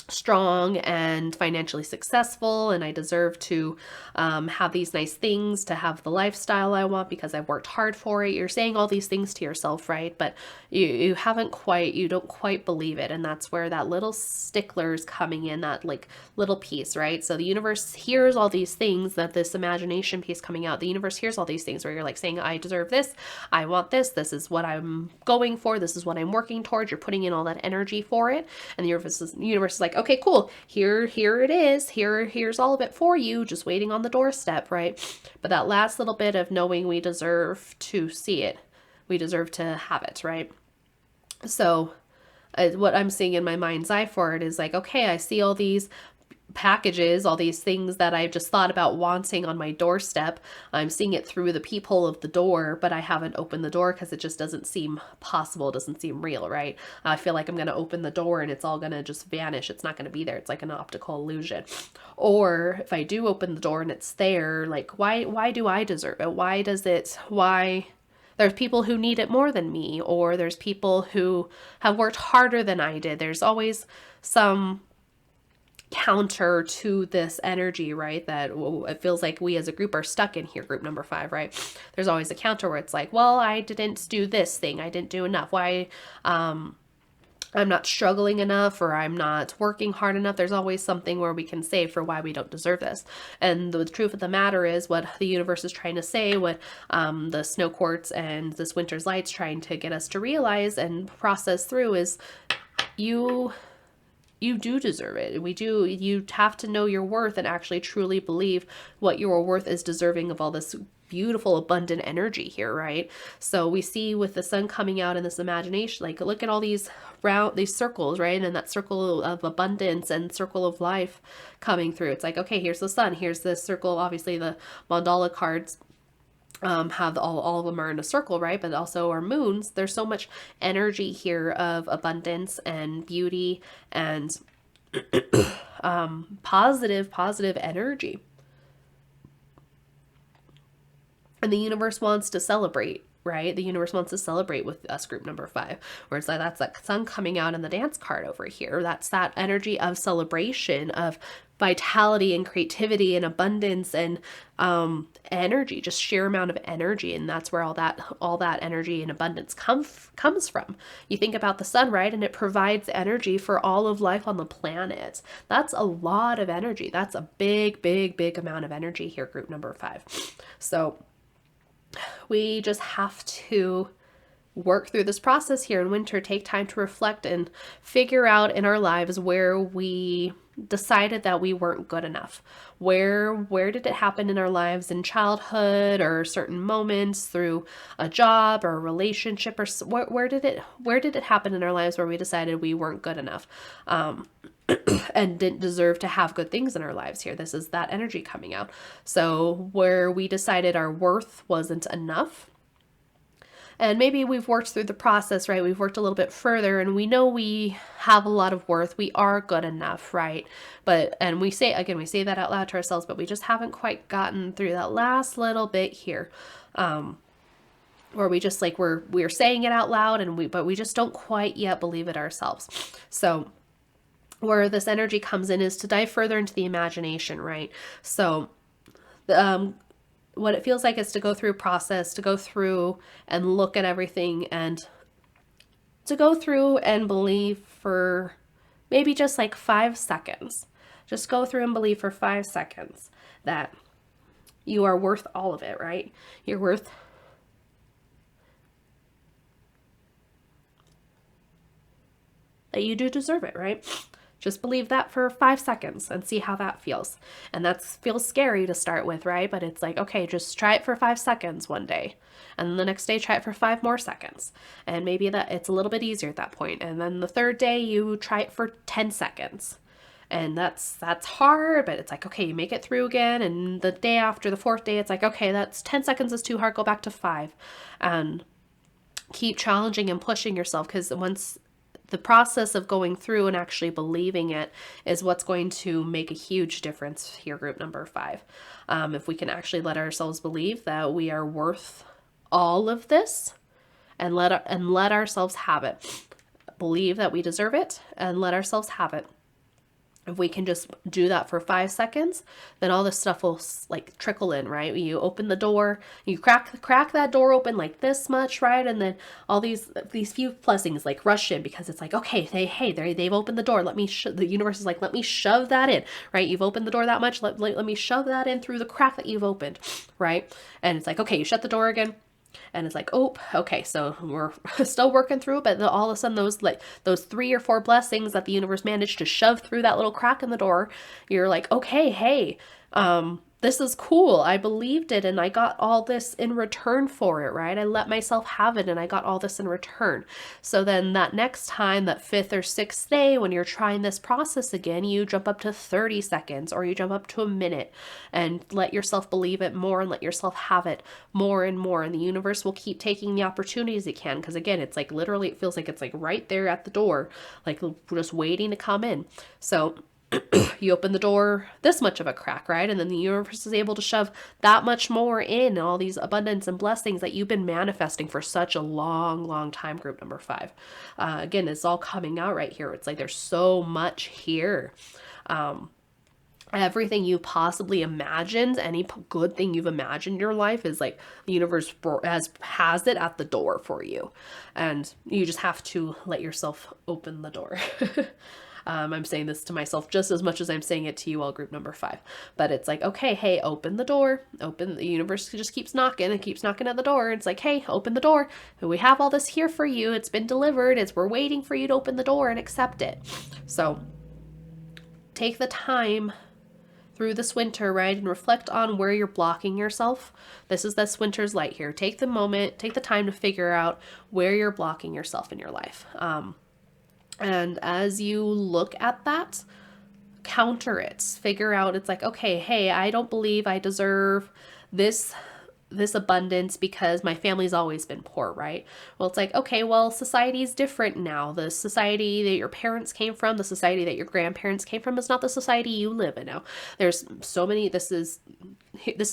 strong and financially successful, and I deserve to have these nice things, to have the lifestyle I want because I've worked hard for it. You're saying all these things to yourself, right? But you don't quite believe it. And that's where that little stickler is coming in, that like little piece, right? So the universe hears all these things, that this imagination piece coming out, the universe hears all these things where you're like saying, I deserve this, I want this is what I'm going for, this is what I'm working towards. You're putting in all that energy for it, and the universe is like, okay, cool, here it is, here's all of it for you, just waiting on the doorstep, right? But that last little bit of knowing we deserve to see it, we deserve to have it, right? So what I'm seeing in my mind's eye for it is like, okay, I see all these packages, all these things that I've just thought about wanting on my doorstep. I'm seeing it through the peephole of the door, but I haven't opened the door because it just doesn't seem possible. It doesn't seem real, right? I feel like I'm going to open the door and it's all going to just vanish. It's not going to be there. It's like an optical illusion. Or if I do open the door and it's there, like, why do I deserve it? Why there's people who need it more than me, or there's people who have worked harder than I did. There's always some counter to this energy, right? That it feels like we as a group are stuck in here, group number 5, right? There's always a counter where it's like, well, I didn't do this thing, I didn't do enough, why I'm not struggling enough, or I'm not working hard enough. There's always something where we can say for why we don't deserve this. And the truth of the matter is, what the universe is trying to say, what the snow quartz and this winter's light's trying to get us to realize and process through is, you do deserve it. You have to know your worth and actually truly believe what your worth is deserving of all this beautiful, abundant energy here, right? So we see with the sun coming out in this imagination, like, look at all these circles, right? And that circle of abundance and circle of life coming through. It's like, okay, here's the sun, here's the circle. Obviously the mandala cards have all of them are in a circle, right? But also our moons. There's so much energy here of abundance and beauty and positive energy. And the universe wants to celebrate, right? The universe wants to celebrate with us, group number 5, where it's like, that's that sun coming out in the dance card over here. That's that energy of celebration, of vitality and creativity and abundance and energy, just sheer amount of energy. And that's where all that energy and abundance comes from. You think about the sun, right? And it provides energy for all of life on the planet. That's a lot of energy. That's a big amount of energy here, group number 5. So we just have to work through this process here in winter, take time to reflect and figure out in our lives where we decided that we weren't good enough. Where did it happen in our lives in childhood, or certain moments through a job or a relationship, or where did it happen in our lives where we decided we weren't good enough and didn't deserve to have good things in our lives here? This is that energy coming out. So where we decided our worth wasn't enough, and maybe we've worked through the process, right? We've worked a little bit further and we know we have a lot of worth. We are good enough, right? And we say that out loud to ourselves, but we just haven't quite gotten through that last little bit here. Where we just like, we're saying it out loud but we just don't quite yet believe it ourselves. So where this energy comes in is to dive further into the imagination, right? So, what it feels like is to go through a process, to go through and look at everything, and to go through and believe for maybe just like 5 seconds. Just go through and believe for 5 seconds that you are worth all of it, right? You're worth that you do deserve it, right? Just believe that for 5 seconds and see how that feels. And that feels scary to start with, right? But it's like, okay, just try it for 5 seconds one day. And then the next day, try it for 5 more seconds. And maybe that it's a little bit easier at that point. And then the third day, you try it for 10 seconds. And that's hard, but it's like, okay, you make it through again. And the day after, the 4th day, it's like, okay, that's 10 seconds is too hard. Go back to 5. And keep challenging and pushing yourself, because once the process of going through and actually believing it is what's going to make a huge difference here, group number 5. If we can actually let ourselves believe that we are worth all of this, and let ourselves have it. Believe that we deserve it and let ourselves have it. If we can just do that for 5 seconds, then all this stuff will like trickle in, right? You open the door, you crack that door open like this much, right? And then all these few blessings like rush in, because it's like, okay, they've opened the door. The universe is like, let me shove that in, right? You've opened the door that much. Let me shove that in through the crack that you've opened, right? And it's like, okay, you shut the door again. And it's like, oh, okay, so we're still working through it, but all of a sudden those 3 or 4 blessings that the universe managed to shove through that little crack in the door, you're like, okay, hey, this is cool. I believed it and I got all this in return for it, right? I let myself have it and I got all this in return. So then that next time, that 5th or 6th day, when you're trying this process again, you jump up to 30 seconds or you jump up to a minute and let yourself believe it more and let yourself have it more and more. And the universe will keep taking the opportunities it can. Because again, it's like literally, it feels like it's like right there at the door, like just waiting to come in. So you open the door this much of a crack, right? And then the universe is able to shove that much more in, all these abundance and blessings that you've been manifesting for such a long time, group number 5. Again, it's all coming out right here. It's like there's so much here. Everything you possibly imagined, any good thing you've imagined in your life is like the universe has it at the door for you. And you just have to let yourself open the door. I'm saying this to myself just as much as I'm saying it to you all, group number 5. But it's like, okay, hey, open the door. The universe just keeps knocking and keeps knocking at the door. It's like, hey, open the door. We have all this here for you. It's been delivered. We're waiting for you to open the door and accept it. So take the time through this winter, right, and reflect on where you're blocking yourself. This is this winter's light here. Take the time to figure out where you're blocking yourself in your life. And as you look at that, counter it. Figure out, it's like, okay, hey, I don't believe I deserve this abundance because my family's always been poor, right? Well, it's like, okay, well, society's different now. The society that your parents came from, the society that your grandparents came from is not the society you live in now. There's so many, this is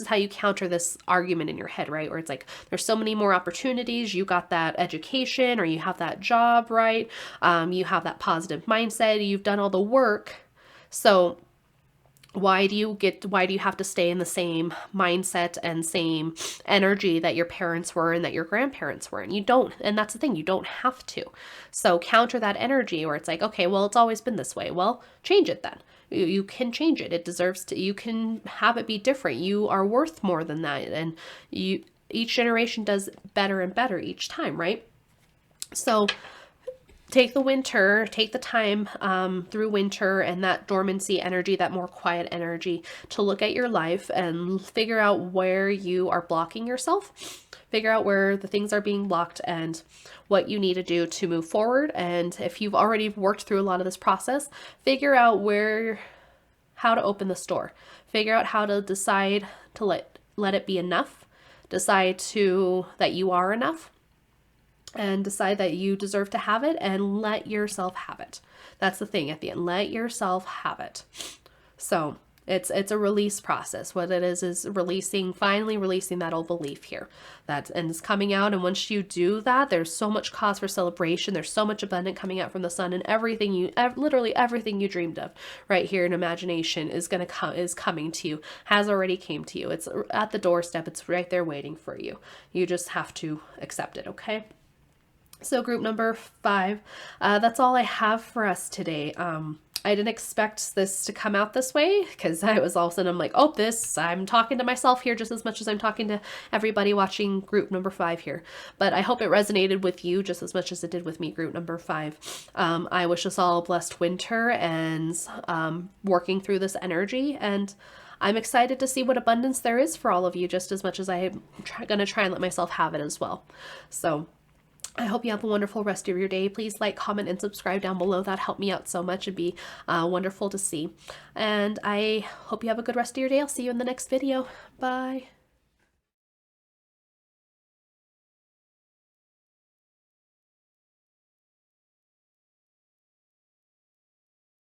how you counter this argument in your head, right? Where it's like, there's so many more opportunities. You got that education or you have that job, right? You have that positive mindset. You've done all the work. So why do you have to stay in the same mindset and same energy that your parents were and that your grandparents were? And you don't, and that's the thing, you don't have to. So counter that energy where it's like, okay, well, it's always been this way. Well, change it then. You can change it. It deserves to, you can have it be different. You are worth more than that. And each generation does better and better each time, right? So take the time through winter and that dormancy energy, that more quiet energy, to look at your life and figure out where you are blocking yourself. Figure out where the things are being blocked and what you need to do to move forward. And if you've already worked through a lot of this process, figure out how to open this door. Figure out how to decide to let it be enough. Decide that you are enough. And decide that you deserve to have it and let yourself have it. That's the thing at the end. Let yourself have it. So it's a release process. What it is finally releasing that old belief here. And it's coming out. And once you do that, there's so much cause for celebration. There's so much abundance coming out from the sun, and literally everything you dreamed of right here in imagination is coming to you, has already came to you. It's at the doorstep. It's right there waiting for you. You just have to accept it. Okay. So group number 5, that's all I have for us today. I didn't expect this to come out this way, because I was all of a sudden, I'm like, oh, I'm talking to myself here just as much as I'm talking to everybody watching group number 5 here. But I hope it resonated with you just as much as it did with me, group number 5. I wish us all a blessed winter and working through this energy. And I'm excited to see what abundance there is for all of you, just as much as I'm going to try and let myself have it as well. So I hope you have a wonderful rest of your day. Please like, comment, and subscribe down below. That helped me out so much. It'd be wonderful to see. And I hope you have a good rest of your day. I'll see you in the next video. Bye.